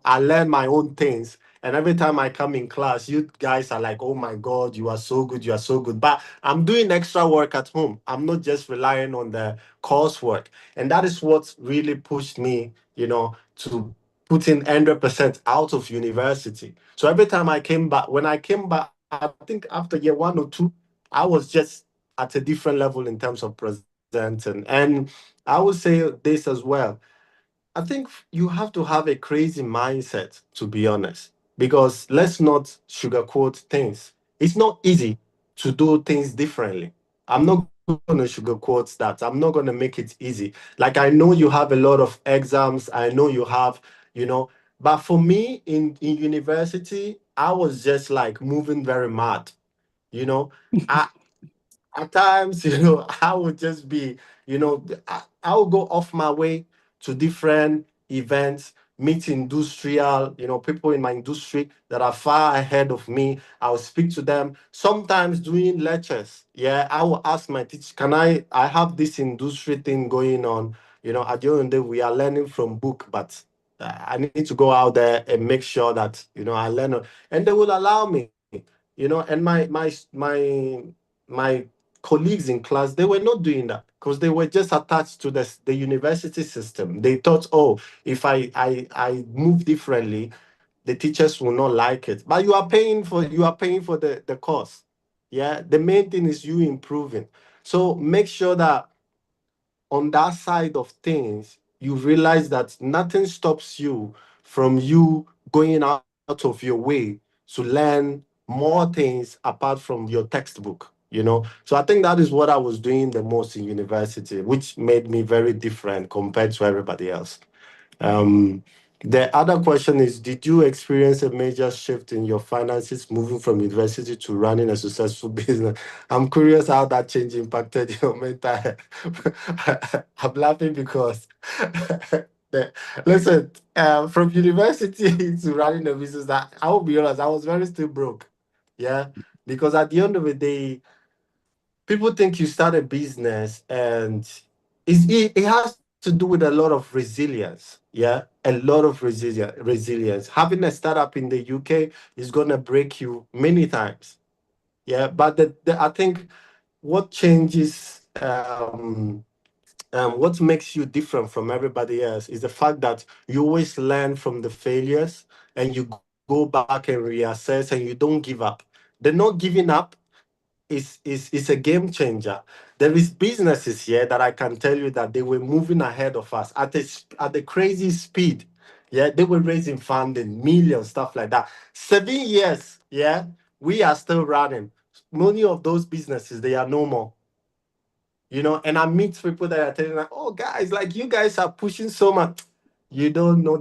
I learn my own things. And every time I come in class, you guys are like, oh my God, you are so good, you are so good. But I'm doing extra work at home. I'm not just relying on the coursework. And that is what really pushed me, to put in 100% out of university. So every time when I came back, I think after year 1 or 2, I was just at a different level in terms of presenting. And I would say this as well. I think you have to have a crazy mindset, to be honest, because let's not sugarcoat things. It's not easy to do things differently. I'm not going to sugarcoat that. I'm not going to make it easy. Like, I know you have a lot of exams. I know you have, but for me in university, I was just like moving very mad. You know, I at times, I would just be, I would go off my way to different events, meet industrial, people in my industry that are far ahead of me. I'll speak to them. Sometimes doing lectures, yeah, I will ask my teacher, I have this industry thing going on. At the end of the day, we are learning from book, but I need to go out there and make sure that, I learn. And they will allow me, and my colleagues in class, they were not doing that because they were just attached to the university system. They thought, oh, if I move differently, the teachers will not like it. But you are paying for the course. Yeah. The main thing is you improving. So make sure that on that side of things, you realize that nothing stops you from you going out of your way to learn more things apart from your textbook. So I think that is what I was doing the most in university, which made me very different compared to everybody else. Um, the other question is, did you experience a major shift in your finances moving from university to running a successful business? I'm curious how that change impacted your mental health. I'm laughing because, the, listen, from university to running a business, that I will be honest, I was very still broke. Yeah, because at the end of the day, people think you start a business and it has to do with a lot of resilience. Yeah, a lot of resilience. Having a startup in the UK is going to break you many times. Yeah, but I think what changes, what makes you different from everybody else is the fact that you always learn from the failures and you go go back and reassess and you don't give up. The not giving up is a game changer. There is businesses here that I can tell you that they were moving ahead of us at the crazy speed. Yeah, they were raising funding, millions, stuff like that. 7 years, yeah, we are still running. Many of those businesses, they are no more. And I meet people that are telling me, oh guys, like you guys are pushing so much. You don't know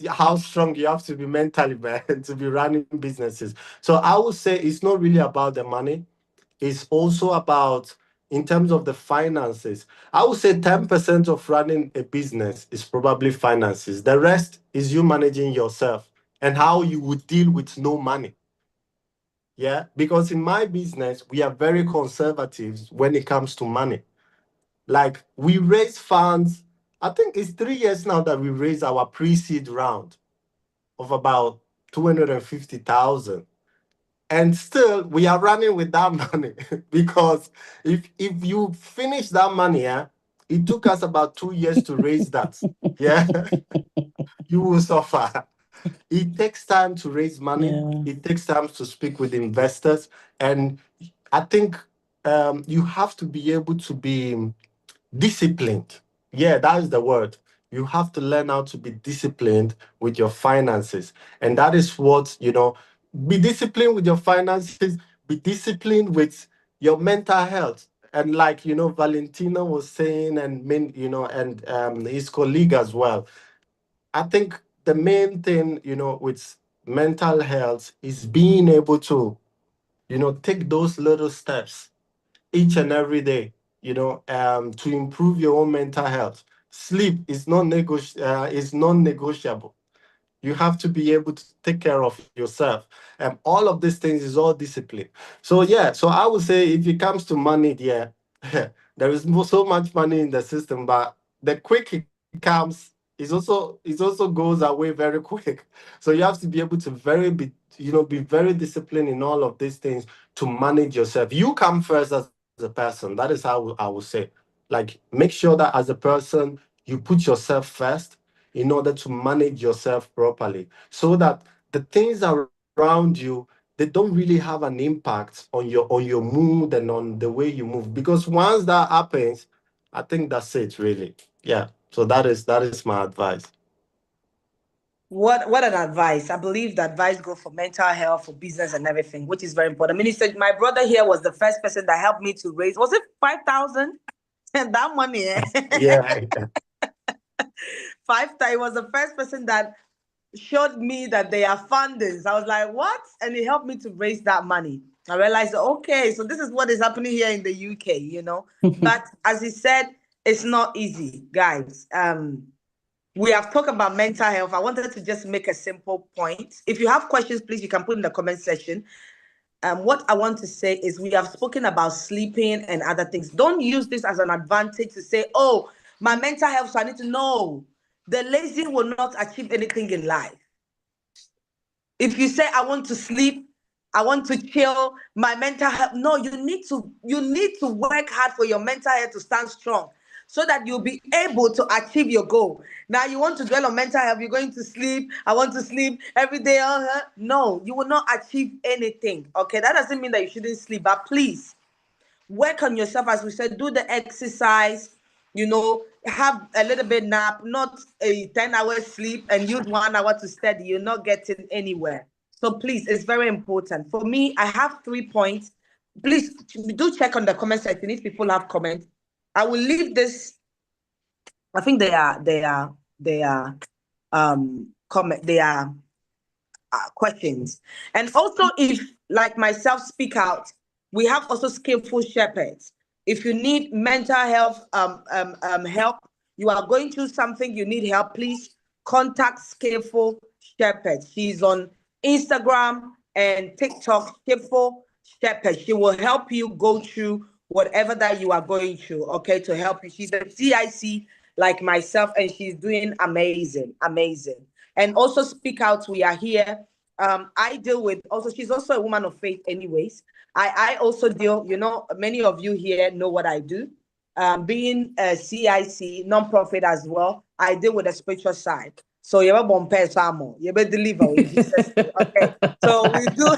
how strong you have to be mentally, man, to be running businesses. So I would say it's not really about the money. It's also about, in terms of the finances, I would say 10% of running a business is probably finances. The rest is you managing yourself and how you would deal with no money. Yeah, because in my business, we are very conservative when it comes to money. Like we raise funds. I think it's 3 years now that we raised our pre-seed round of about 250,000. And still we are running with that money because if you finish that money, yeah, it took us about 2 years to raise that. Yeah, you will suffer. It takes time to raise money.
Yeah.
It takes time to speak with investors. And I think you have to be able to be disciplined. Yeah, that is the word. You have to learn how to be disciplined with your finances. And that is what, be disciplined with your finances, be disciplined with your mental health. And like, Valentina was saying, and his colleague as well. I think the main thing, with mental health is being able to, take those little steps each and every day, to improve your own mental health. Sleep is non-negotiable. You have to be able to take care of yourself. And all of these things is all discipline. So yeah, so I would say if it comes to money, yeah, there is so much money in the system, but the quick it comes is also goes away very quick. So you have to be able to be very disciplined in all of these things to manage yourself. You come first as a person. That is how I would say. Like make sure that as a person you put yourself first in order to manage yourself properly so that the things around you, they don't really have an impact on your mood and on the way you move, because once that happens, I think that's it really. Yeah, so that is my advice.
What an advice. I believe the advice go for mental health, for business and everything, which is very important. Minister, my brother here was the first person that helped me to raise, was it 5,000? And that money,
Yeah.
5,000 was the first person that showed me that they are funders. I was like, what? And he helped me to raise that money. I realized, okay, so this is what is happening here in the UK. But as he said, it's not easy, guys. We have talked about mental health. I wanted to just make a simple point. If you have questions, please, you can put in the comment section. What I want to say is we have spoken about sleeping and other things. Don't use this as an advantage to say, oh, my mental health, so I need to know. The lazy will not achieve anything in life. If you say, I want to sleep, I want to chill, my mental health, no, you need to work hard for your mental health to stand strong so that you'll be able to achieve your goal. Now you want to dwell on mental health, you're going to sleep, I want to sleep every day. No, you will not achieve anything. Okay, that doesn't mean that you shouldn't sleep, but please work on yourself. As we said, do the exercise, have a little bit nap, not a 10-hour sleep and use 1 hour to study. You're not getting anywhere. So please, it's very important. For me, I have 3 points. Please do check on the comment section if people have comments. I will leave this. I think they are comment, they are questions. And also, if like myself, speak out, we have also skillful shepherds. If you need mental health help, you are going through something, you need help, please contact Skillful Shepherd. She's on Instagram and TikTok, Skillful Shepherd. She will help you go through whatever that you are going through, okay, to help you. She's a CIC like myself, and she's doing amazing, amazing. And also Speak Out, we are here. I deal with also, she's also a woman of faith anyways. I also deal, many of you here know what I do. Being a CIC, non-profit as well, I deal with the spiritual side. So you ever pay some, you ever deliver in Jesus' name. Okay. So we do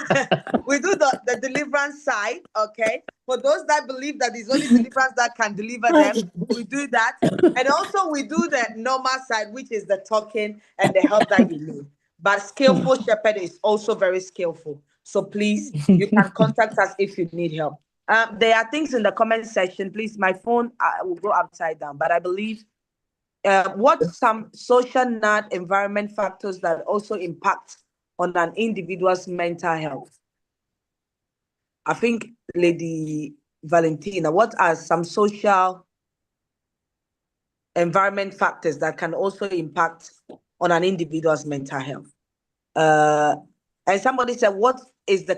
we do the deliverance side, okay? For those that believe that it's only deliverance that can deliver them, we do that. And also we do the normal side, which is the talking and the help that you need. But skillful shepherd is also very skillful. So please, you can contact us if you need help. There are things in the comment section. Please, my phone will go upside down, but I believe what some social not environment factors that also impact on an individual's mental health. I think, Lady Valentina, what are some social environment factors that can also impact on an individual's mental health? And somebody said, what is the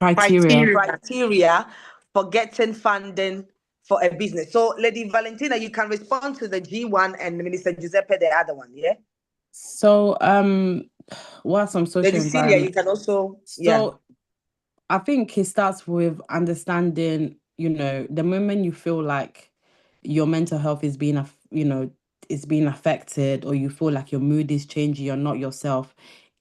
criteria for getting funding for a business? So, Lady Valentina, you can respond to the G1 and Minister Giuseppe, the other one, yeah?
So, what are some social
Lady Celia, you
environment?
can also,
So, I think it starts with understanding, the moment you feel like your mental health is being, is being affected, or you feel like your mood is changing, you're not yourself,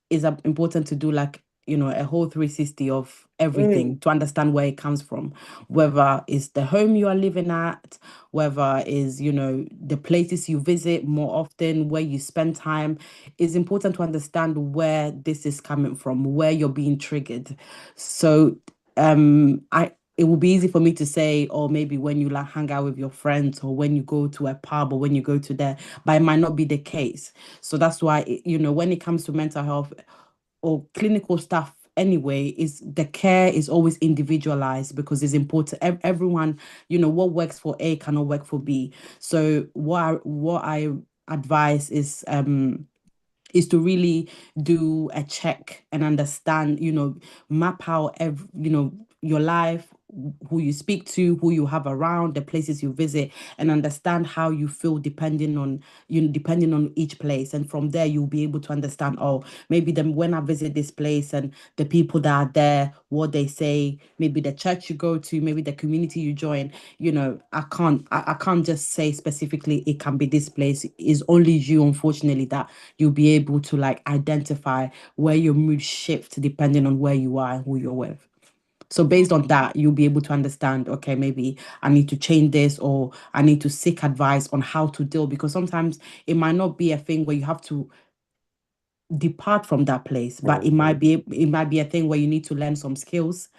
is important to do like, a whole 360 of everything to understand where it comes from, whether it's the home you are living at, whether is, the places you visit more often, where you spend time. It's important to understand where this is coming from, where you're being triggered. So it will be easy for me to say, or maybe when you like hang out with your friends, or when you go to a pub, or when you go to there, but it might not be the case. So that's why, when it comes to mental health or clinical stuff anyway, is the care is always individualized, because it's important. Everyone, what works for A cannot work for B. So what I advise is to really do a check and understand, map out your life, who you speak to, who you have around, the places you visit, and understand how you feel depending on each place. And from there, you'll be able to understand, oh, maybe then when I visit this place and the people that are there, what they say, maybe the church you go to, maybe the community you join, I can't just say specifically it can be this place. It's only you, unfortunately, that you'll be able to like identify where your mood shifts depending on where you are and who you're with. So based on that, you'll be able to understand, okay, maybe I need to change this, or I need to seek advice on how to deal, because sometimes it might not be a thing where you have to depart from that place, but it might be a thing where you need to learn some skills,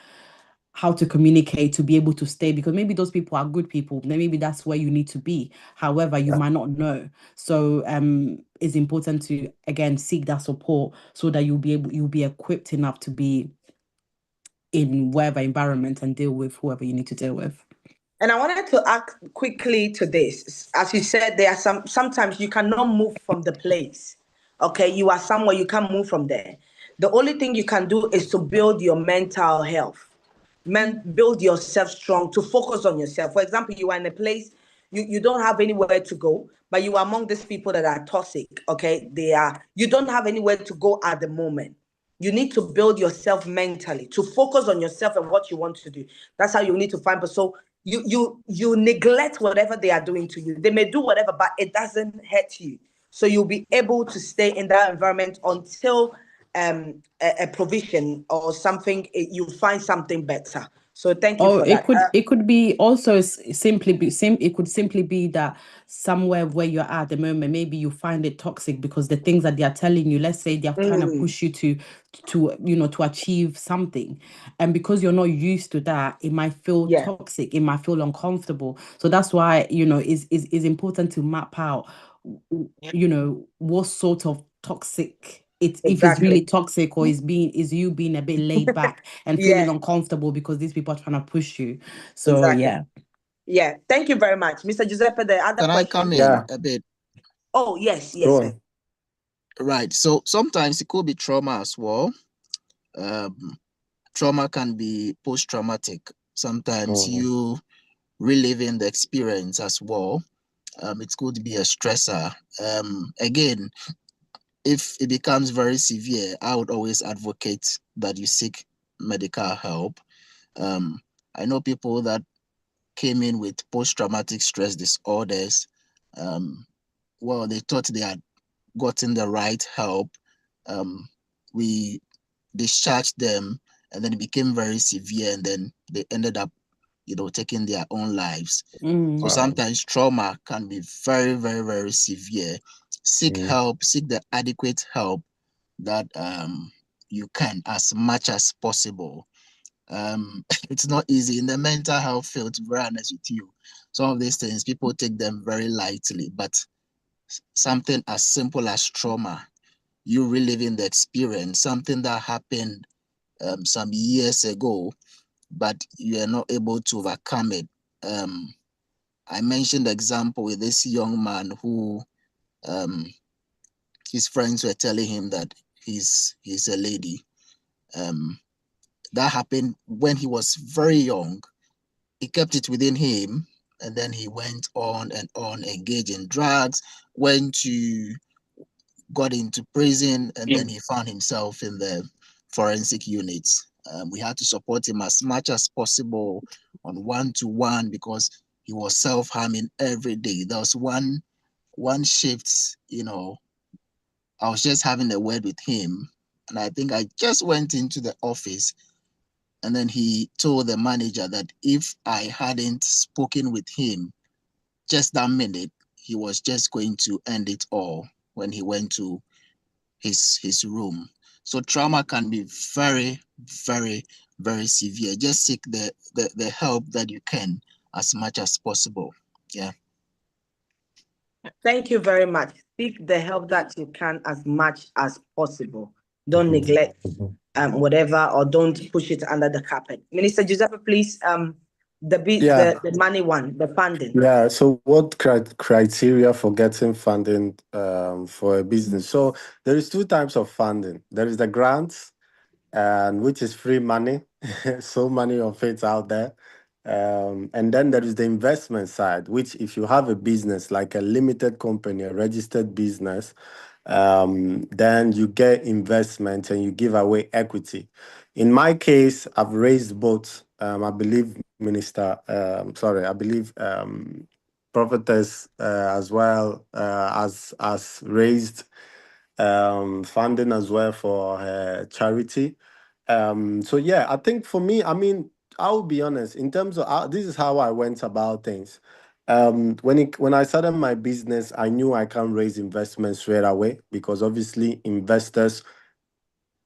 how to communicate, to be able to stay, because maybe those people are good people, then maybe that's where you need to be. However, you might not know. So it's important to again seek that support, so that you'll be equipped enough to be in whatever environment and deal with whoever you need to deal with.
And I wanted to add quickly to this. As you said, there are sometimes you cannot move from the place. Okay, you are somewhere, you can't move from there. The only thing you can do is to build your mental health. Build yourself strong, to focus on yourself. For example, you are in a place, you don't have anywhere to go, but you are among these people that are toxic. Okay, you don't have anywhere to go at the moment. You need to build yourself mentally, to focus on yourself and what you want to do. That's how you need to find. But so you neglect whatever they are doing to you. They may do whatever, but it doesn't hurt you. So you'll be able to stay in that environment until a provision or something, you find something better. So thank you
Oh,
for that.
it could be also simply be same. It could simply be that somewhere where you're at the moment, maybe you find it toxic because the things that they are telling you, let's say they're trying to push you to achieve something, and because you're not used to that, it might feel
Yeah,
toxic. It might feel uncomfortable. So that's why is important to map out, what sort of toxic if it's really
exactly.
toxic, or is you being a bit laid back and feeling
Yeah,
uncomfortable because these people are trying to push you. So
exactly.
yeah.
Yeah, thank you very much, Mr. Giuseppe. The other
Can I
question.
come in
Yeah,
a bit?
Oh, yes,
go
yes, yes.
on.
Right. So sometimes it could be trauma as well. Trauma can be post-traumatic. Sometimes you reliving the experience as well. It could be a stressor. Again, if it becomes very severe, I would always advocate that you seek medical help. I know people that came in with post-traumatic stress disorders. Well, they thought they had gotten the right help, we discharged them, and then it became very severe, and then they ended up, taking their own lives. So
Wow.
sometimes trauma can be very, very, very severe. Seek help, seek the adequate help that you can, as much as possible. It's not easy in the mental health field, to be very honest with you. Some of these things people take them very lightly, but something as simple as trauma, you reliving the experience, something that happened some years ago, but you are not able to overcome it. I mentioned the example with this young man who his friends were telling him that he's a lady. That happened when he was very young. He kept it within him, and then he went on and on, engaged in drugs, went to got into prison, and then he found himself in the forensic units. We had to support him as much as possible on one-to-one, because he was self-harming every day. There was one shift, I was just having a word with him, and I think I just went into the office, and then he told the manager that if I hadn't spoken with him just that minute, he was just going to end it all when he went to his room. So trauma can be very, very, very severe. Just seek the help that you can as much as possible. Yeah.
Thank you very much. Seek the help that you can as much as possible. Don't neglect whatever, or don't push it under the carpet. Minister Giuseppe, please,
Yeah.
the money one, the funding.
Yeah. So, what criteria for getting funding for a business? So, there is two types of funding. There is the grants, and which is free money, so many of it out there. And then there is the investment side, which if you have a business like a limited company, a registered business, then you get investment and you give away equity. In my case, I've raised both. I believe I believe prophetess as well as raised funding as well for charity. So yeah, I think for me, I mean, I'll be honest. In terms of this is how I went about things. When I started my business, I knew I can't raise investments straight away because obviously investors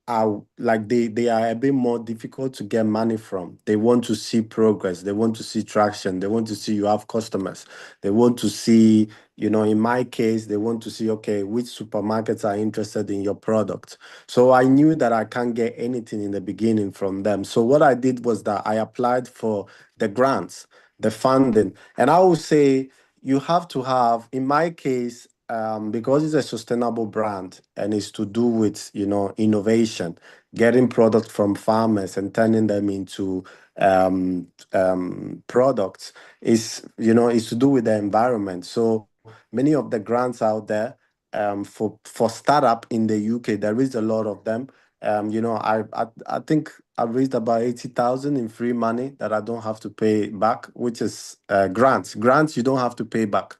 are like they are a bit more difficult to get money from. They want to see progress, they want to see traction, they want to see you have customers, they want to see, in my case, they want to see, okay, which supermarkets are interested in your product. So I knew that I can't get anything in the beginning from them. So what I did was that I applied for the grants, the funding, and I would say you have to have, in my case, because it's a sustainable brand and it's to do with innovation, getting products from farmers and turning them into products is to do with the environment. So many of the grants out there for startup in the UK, there is a lot of them. I think I've raised about 80,000 in free money that I don't have to pay back, which is grants. Grants you don't have to pay back.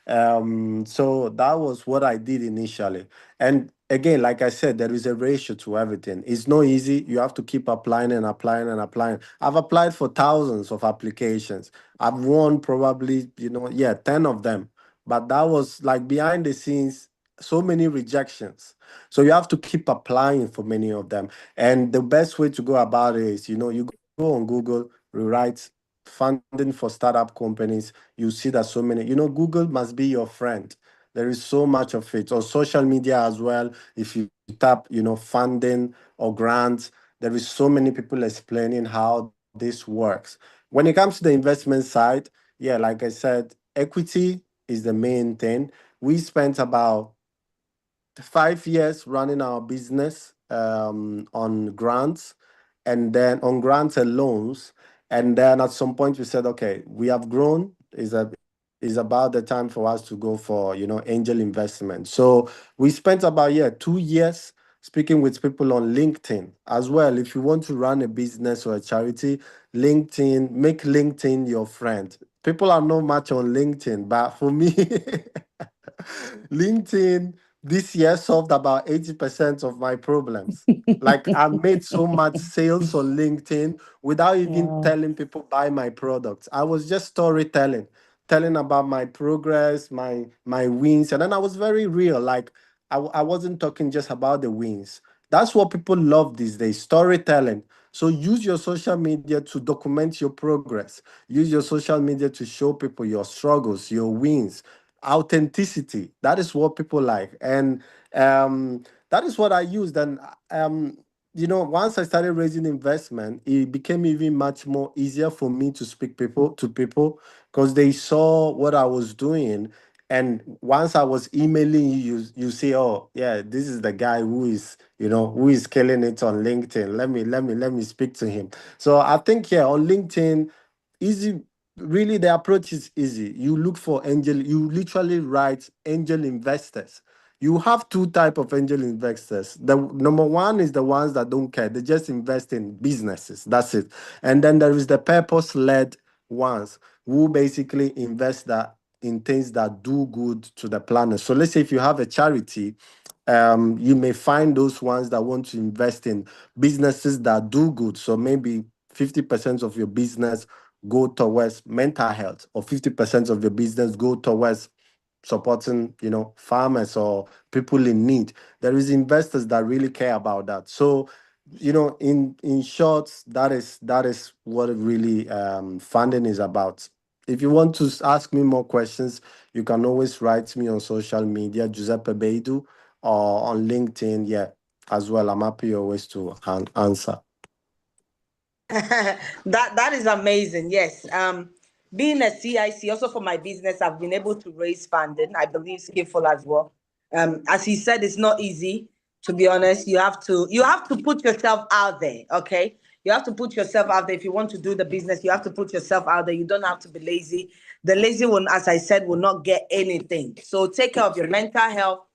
So that was what I did initially. And again, like I said, there is a ratio to everything. It's not easy. You have to keep applying and applying and applying. I've applied for thousands of applications. I've won probably, 10 of them. But that was like behind the scenes, so many rejections. So you have to keep applying for many of them. And the best way to go about it is, you go on Google, rewrite funding for startup companies. You see that so many, Google must be your friend. There is so much of it. On social media as well, if you tap, funding or grants, there is so many people explaining how this works. When it comes to the investment side, yeah, like I said, equity is the main thing. We spent about 5 years running our business on grants, and then on grants and loans. And then at some point we said, okay, we have grown. Is about the time for us to go for angel investment. So we spent about 2 years speaking with people on LinkedIn as well. If you want to run a business or a charity, make LinkedIn your friend. People are not much on LinkedIn, but for me, LinkedIn this year solved about 80% of my problems. Like I made so much sales on LinkedIn without even
Wow.
telling people buy my products. I was just storytelling, telling about my progress, my wins, and then I was very real. Like I wasn't talking just about the wins. That's what people love these days, storytelling. So use your social media to document your progress. Use your social media to show people your struggles, your wins, authenticity. That is what people like, and that is what I used. And once I started raising investment, it became even much more easier for me to speak people to people because they saw what I was doing. And once I was emailing you, you say, "Oh, yeah, this is the guy who is killing it on LinkedIn. Let me speak to him." So I think, yeah, on LinkedIn, easy. Really, the approach is easy. You look for angel. You literally write angel investors. You have two type of angel investors. The number one is the ones that don't care. They just invest in businesses. That's it. And then there is the purpose-led ones who basically invest that in things that do good to the planet. So let's say if you have a charity, you may find those ones that want to invest in businesses that do good. So maybe 50% of your business go towards mental health, or 50% of your business go towards supporting, farmers or people in need. There is investors that really care about that. So, in short, that is what really funding is about. If you want to ask me more questions, you can always write me on social media, Giuseppe Beidu, or on LinkedIn. Yeah, as well. I'm happy always to answer.
That is amazing. Yes. Being a CIC, also for my business, I've been able to raise funding. I believe skillful as well. As he said, it's not easy. To be honest, you have to put yourself out there. Okay, you have to put yourself out there if you want to do the business. You have to put yourself out there. You don't have to be lazy. The lazy one, as I said, will not get anything. So take care of your mental health.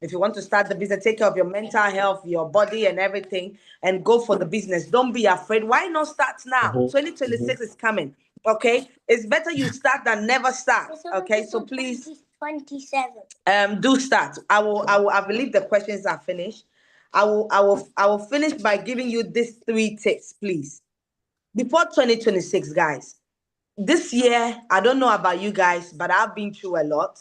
If you want to start the business, take care of your mental health, your body, and everything, and go for the business. Don't be afraid. Why not start now?
Mhm, mhm.
2026 is coming. Okay, it's better you start than never start. Okay, so please, 27. Do start. I believe the questions are finished. I will finish by giving you these three tips, please. Before 2026, guys. This year, I don't know about you guys, but I've been through a lot.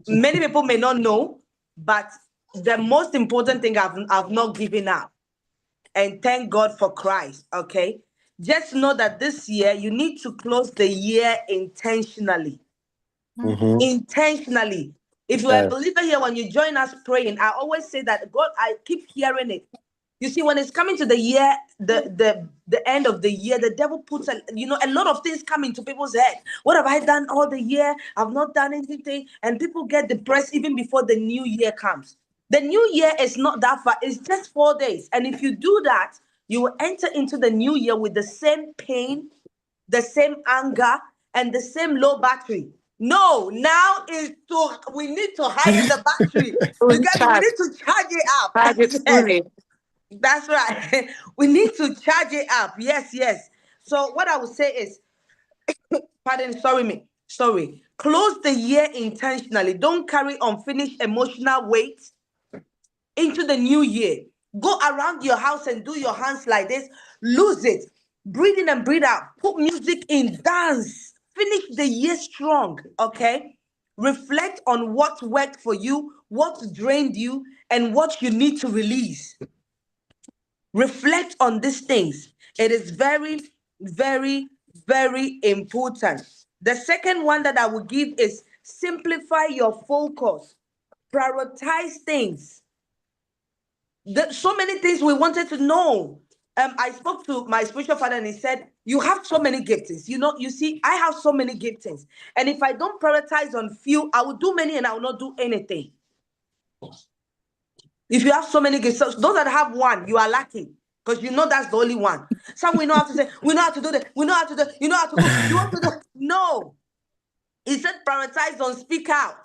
Many people may not know, but the most important thing, I've not given up. And thank God for Christ. Okay. Just know that this year you need to close the year intentionally.
Mhm.
Intentionally. If you are a
Yeah.
believer here, when you join us praying, I always say that God, I keep hearing it. You see, when it's coming to the year, the end of the year, the devil puts a lot of things come into people's head. What have I done all the year? I've not done anything, and people get depressed even before the new year comes. The new year is not that far; it's just 4 days, and if you do that, you will enter into the new year with the same pain, the same anger, and the same low battery. No, now is to we need to hire the battery. You
Fully
get me? We need
charged.
to charge it up.
Charge it
Yes.
fully.
That's right. We need to charge it up. Yes, yes. So what I would say is, pardon, sorry me, sorry. Close the year intentionally. Don't carry unfinished emotional weight into the new year. Go around your house and do your hands like this. Lose it. Breathe in and breathe out. Put music in. Dance. Finish the year strong. Okay. Reflect on what worked for you, what drained you, and what you need to release. Reflect on these things. It is very, very, very important. The second one that I will give is simplify your focus. Prioritize things. There's so many things we wanted to know. I spoke to my spiritual father and he said, "You have so many giftings. You see, I have so many giftings. And if I don't prioritize on few, I will do many and I will not do anything." If you have so many gifts, so those that have one, you are lucky because you know that's the only one. Some we know how to say, we know how to do that, we know how to do, you know how to cook, you want to do. No, he said prioritize on speak out.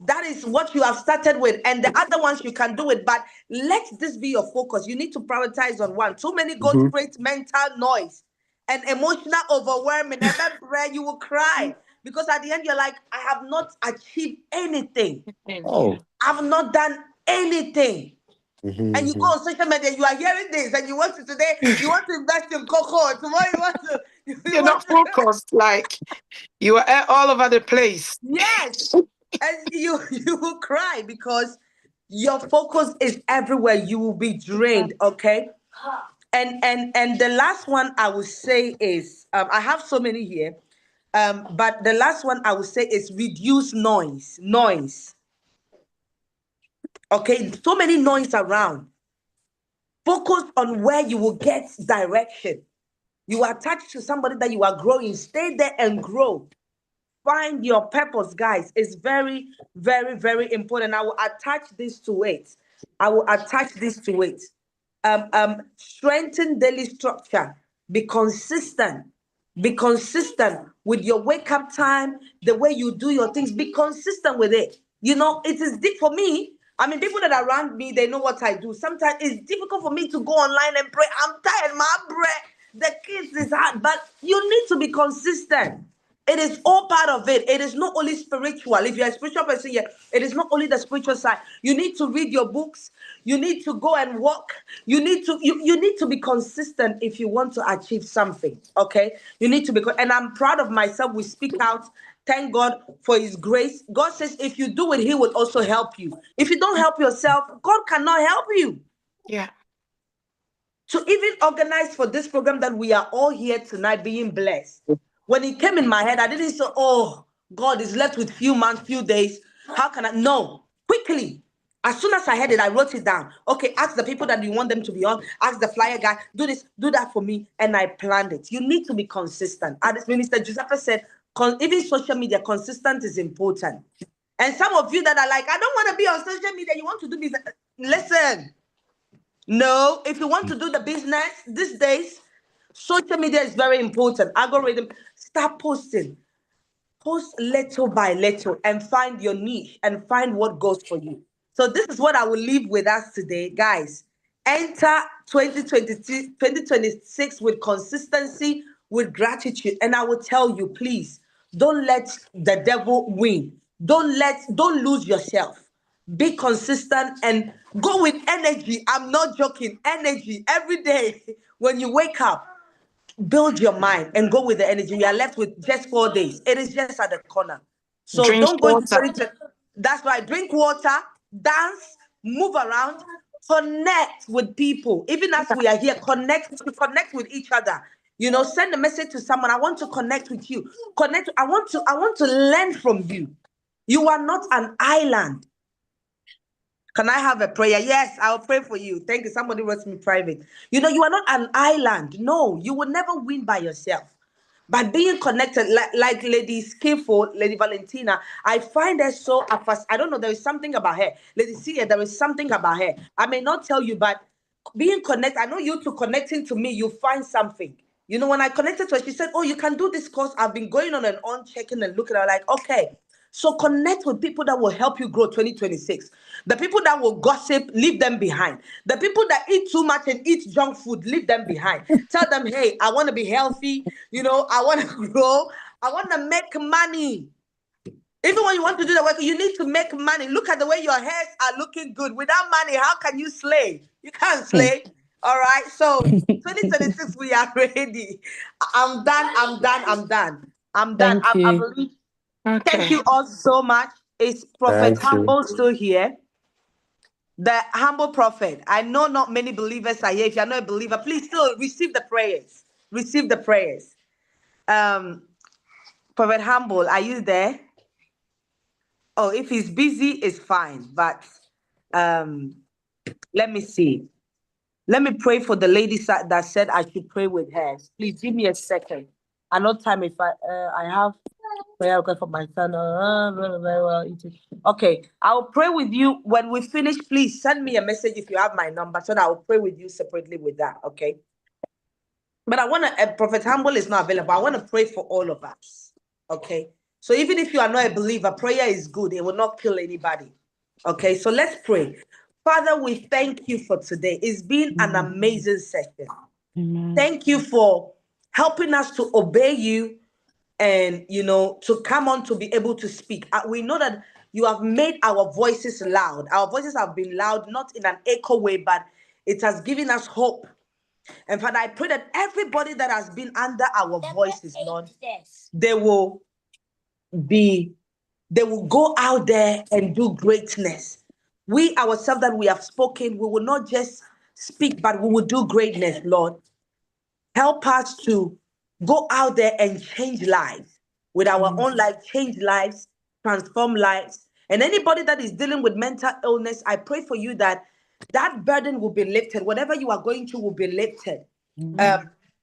That is what you have started with, and the other ones you can do it. But let this be your focus. You need to prioritize on one. Too many go
Mhm.
straight mental noise and emotional overwhelming. And then prayer, you will cry because at the end you're like, I have not achieved anything.
Thank
Oh,
you.
I've not done anything. And you go on social media, you are hearing this, and you want to today, you want to invest in cocoa. Tomorrow you want to,
You're not focused. Like you are all over the place.
Yes, and you will cry because your focus is everywhere. You will be drained. Okay, and the last one I would say is I have so many here, but the last one I would say is reduce noise. Noise. Okay, so many noise around. Focus on where you will get direction. You are attached to somebody that you are growing. Stay there and grow. Find your purpose, guys. It's very, very, very important. I will attach this to it. I will attach this to it. Strengthen daily structure. Be consistent. Be consistent with your wake up time, the way you do your things. Be consistent with it. You know, it is deep for me. I mean, people that are around me, they know what I do. Sometimes it's difficult for me to go online and pray. I'm tired, my breath. The kids is hard, but you need to be consistent. It is all part of it. It is not only spiritual. If you're a spiritual person, yeah, it is not only the spiritual side. You need to read your books. You need to go and walk. You need to be consistent if you want to achieve something. Okay, you need to be. And I'm proud of myself. We speak out. Thank God for His grace. God says, if you do it, He will also help you. If you don't help yourself, God cannot help you.
Yeah.
To even organize for this program that we are all here tonight being blessed. When it came in my head, I didn't say, oh, God is left with few months, few days. How can I? No, quickly. As soon as I heard it, I wrote it down. Okay, ask the people that you want them to be on. Ask the flyer guy, do this, do that for me. And I planned it. You need to be consistent. As Minister Giuseppe said, even social media, consistent is important. And some of you that are like, I don't want to be on social media. You want to do business. Listen. No, if you want to do the business these days, social media is very important. Algorithm, start posting. Post little by little and find your niche and find what goes for you. So this is what I will leave with us today, guys. Enter 2026 with consistency, with gratitude. And I will tell you, please, don't let the devil win. Don't lose yourself. Be consistent and go with energy. I'm not joking. Energy every day when you wake up. Build your mind and go with the energy. We are left with just 4 days. It is just at the corner. So
Drink
don't go into
water.
2020. That's right. Drink water, dance, move around, connect with people. Even as we are here, connect with each other. You know, send a message to someone. I want to connect with you. Connect. I want to learn from you. You are not an island. Can I have a prayer? Yes, I'll pray for you. Thank you. Somebody wrote me private. You know, you are not an island. No, you will never win by yourself. But being connected, like Lady Skillful, Lady Valentina, I find her so I don't know, there is something about her. Lady Celia, there is something about her. I may not tell you, but being connected, I know you two connecting to me, you find something. You know, when I connected to her, she said, oh, you can do this course. I've been going on and on, checking and looking. I'm like, okay. So connect with people that will help you grow 2026. The people that will gossip, leave them behind. The people that eat too much and eat junk food, leave them behind. Tell them, hey, I want to be healthy. You know, I want to grow. I want to make money. Even when you want to do the work, you need to make money. Look at the way your hairs are looking good. Without money, how can you slay? You can't slay. All right. So 2026, we are ready. I'm done. I'm done. I'm done. I'm done.
Thank
I
you.
believe. Thank
Okay.
you all so much. Is Prophet
Thank you.
Humble still here? The humble prophet. I know not many believers are here. If you're not a believer, please still receive the prayers. Receive the prayers. Prophet Humble, are you there? Oh, if he's busy, it's fine. But let me see. Let me pray for the lady that said I should pray with her. Please give me a second. I know time if I have prayer request for my son. Very well. Okay, I'll pray with you when we finish. Please send me a message if you have my number so that I'll pray with you separately with that. Okay. But I want to. Prophet Humble is not available. I want to pray for all of us. Okay. So even if you are not a believer, prayer is good. It will not kill anybody. Okay. So let's pray. Father, we thank you for today. It's been an amazing session.
Amen.
Thank you for helping us to obey you and, you know, to come on to be able to speak. We know that you have made our voices loud. Our voices have been loud, not in an echo way, but it has given us hope. And Father, I pray that everybody that has been under our voices, Lord, they will go out there and do greatness. We ourselves that we have spoken, we will not just speak, but we will do greatness, Lord. Help us to go out there and change lives with our own life, change lives, transform lives. And anybody that is dealing with mental illness, I pray for you that that burden will be lifted. Whatever you are going through will be lifted.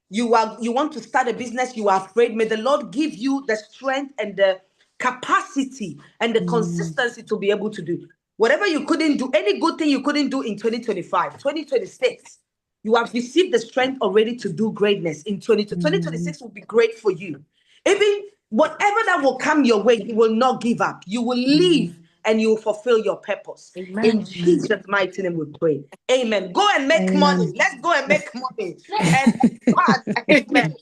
You want to start a business, you are afraid. May the Lord give you the strength and the capacity and the consistency to be able to do whatever you couldn't do, any good thing you couldn't do in 2025, 2026. You have received the strength already to do greatness in 2026 will be great for you. Even whatever that will come your way, you will not give up. You will live and you will fulfill your purpose. In Jesus' mighty name we pray. Amen. Go and make money. Let's go and make money. And amen.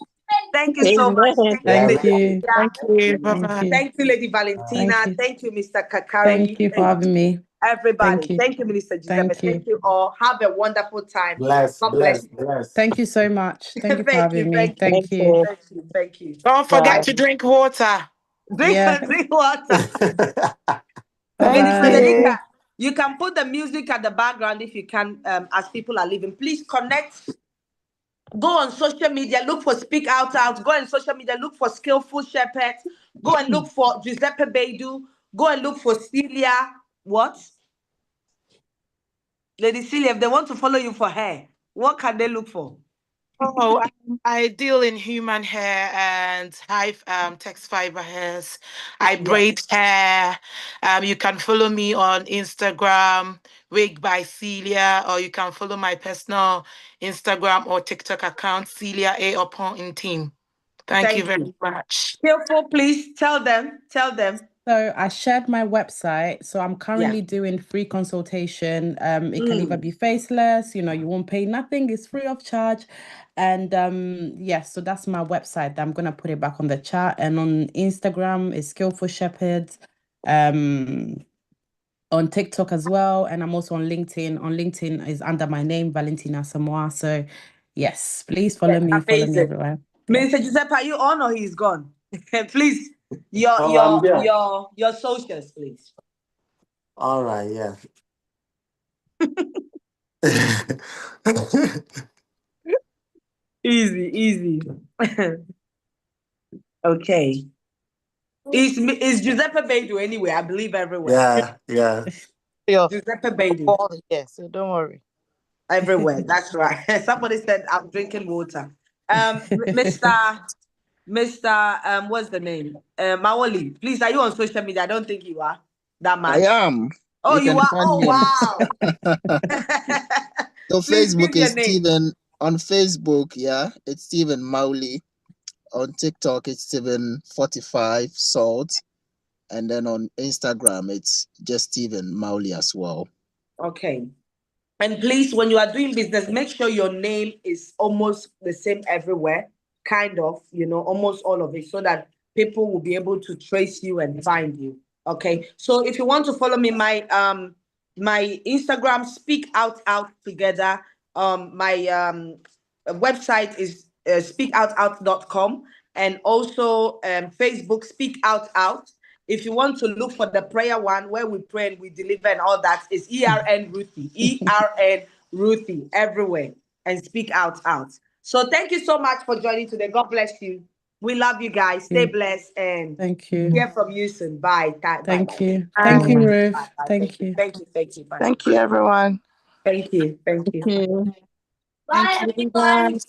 Thank you so much.
Amen.
Thank you.
Thank you.
Thank
Bye-bye.
you.
Thank you, Lady Valentina.
Thank you.
Thank you, Mr.
Thank
Kakari.
you for having me.
Everybody.
Thank you.
Thank you, Minister Giuseppe.
Thank you.
Thank you all. Have a wonderful time.
Bless,
God bless
bless,
you.
bless.
Thank you so much. Thank you for
Thank you.
having me.
Thank you.
Thank
Thank
you.
you.
Thank you. Thank you.
Don't forget to drink water.
Drink,
Yeah.
drink water.
Thank
Minister
Bye-bye.
you.
Nadika, you can put the music at the background if you can, as people are leaving. Please connect. Go on social media, look for Speak Out Out. Go on social media, look for Skillful Shepherd. Go and look for Giuseppe Baidu. Go and look for Celia. What? Lady Celia, if they want to follow you for hair, what can they look for?
Oh, I deal in human hair and high text fiber hairs. I braid hair. You can follow me on Instagram, Wig by Celia, or you can follow my personal Instagram or TikTok account, Celia A. Upon in Team. Thank you very much.
Skillful, please tell them. Tell them.
So I shared my website. So I'm currently
Yeah.
doing free consultation. It can either be faceless, you won't pay nothing, it's free of charge. And yes, so that's my website. I'm gonna put it back on the chat. And on Instagram is Skillful Shepherds. On TikTok as well. And I'm also on LinkedIn. On LinkedIn is under my name, Valentina Samoa. So yes, please follow me. Follow me
Amazing.
everywhere. Yeah.
Minister Giuseppe, are you on or he's gone? Please,
I'm there.
your socials, please.
All right, yeah.
Easy. Okay. Is Giuseppe Baidu anyway? I believe everywhere.
yeah.
Giuseppe Baidu.
Yes, so don't worry.
Everywhere. That's right. Somebody said I'm drinking water. Mr. What's the name? Mawoli, please, are you on social media? I don't think you are that much.
I am.
Oh, you
can
are?
find
Oh,
me
wow.
So
Please give
Facebook
your
is
name.
Stephen. On Facebook, yeah, it's Stephen Mowley. On TikTok, it's Stephen45 Salt. And then on Instagram, it's just Stephen Mowley as well.
Okay. And please, when you are doing business, make sure your name is almost the same everywhere, kind of, almost all of it, so that people will be able to trace you and find you. Okay. So if you want to follow me, my Instagram, Speak Out Together. My website is speakoutout.com, and also Facebook, Speak Out. If you want to look for the prayer one where we pray and we deliver and all that, is ERN Ruthie everywhere, and Speak Out. So thank you so much for joining today. God bless you. We love you guys. Stay blessed and
Thank you.
hear from you soon. Bye.
Thank you.
Bye.
Thank you,
Bye.
Ruth.
Bye.
Thank you.
Thank you. Bye.
Thank you, everyone.
Thank you.
Thank you. Bye. Bye.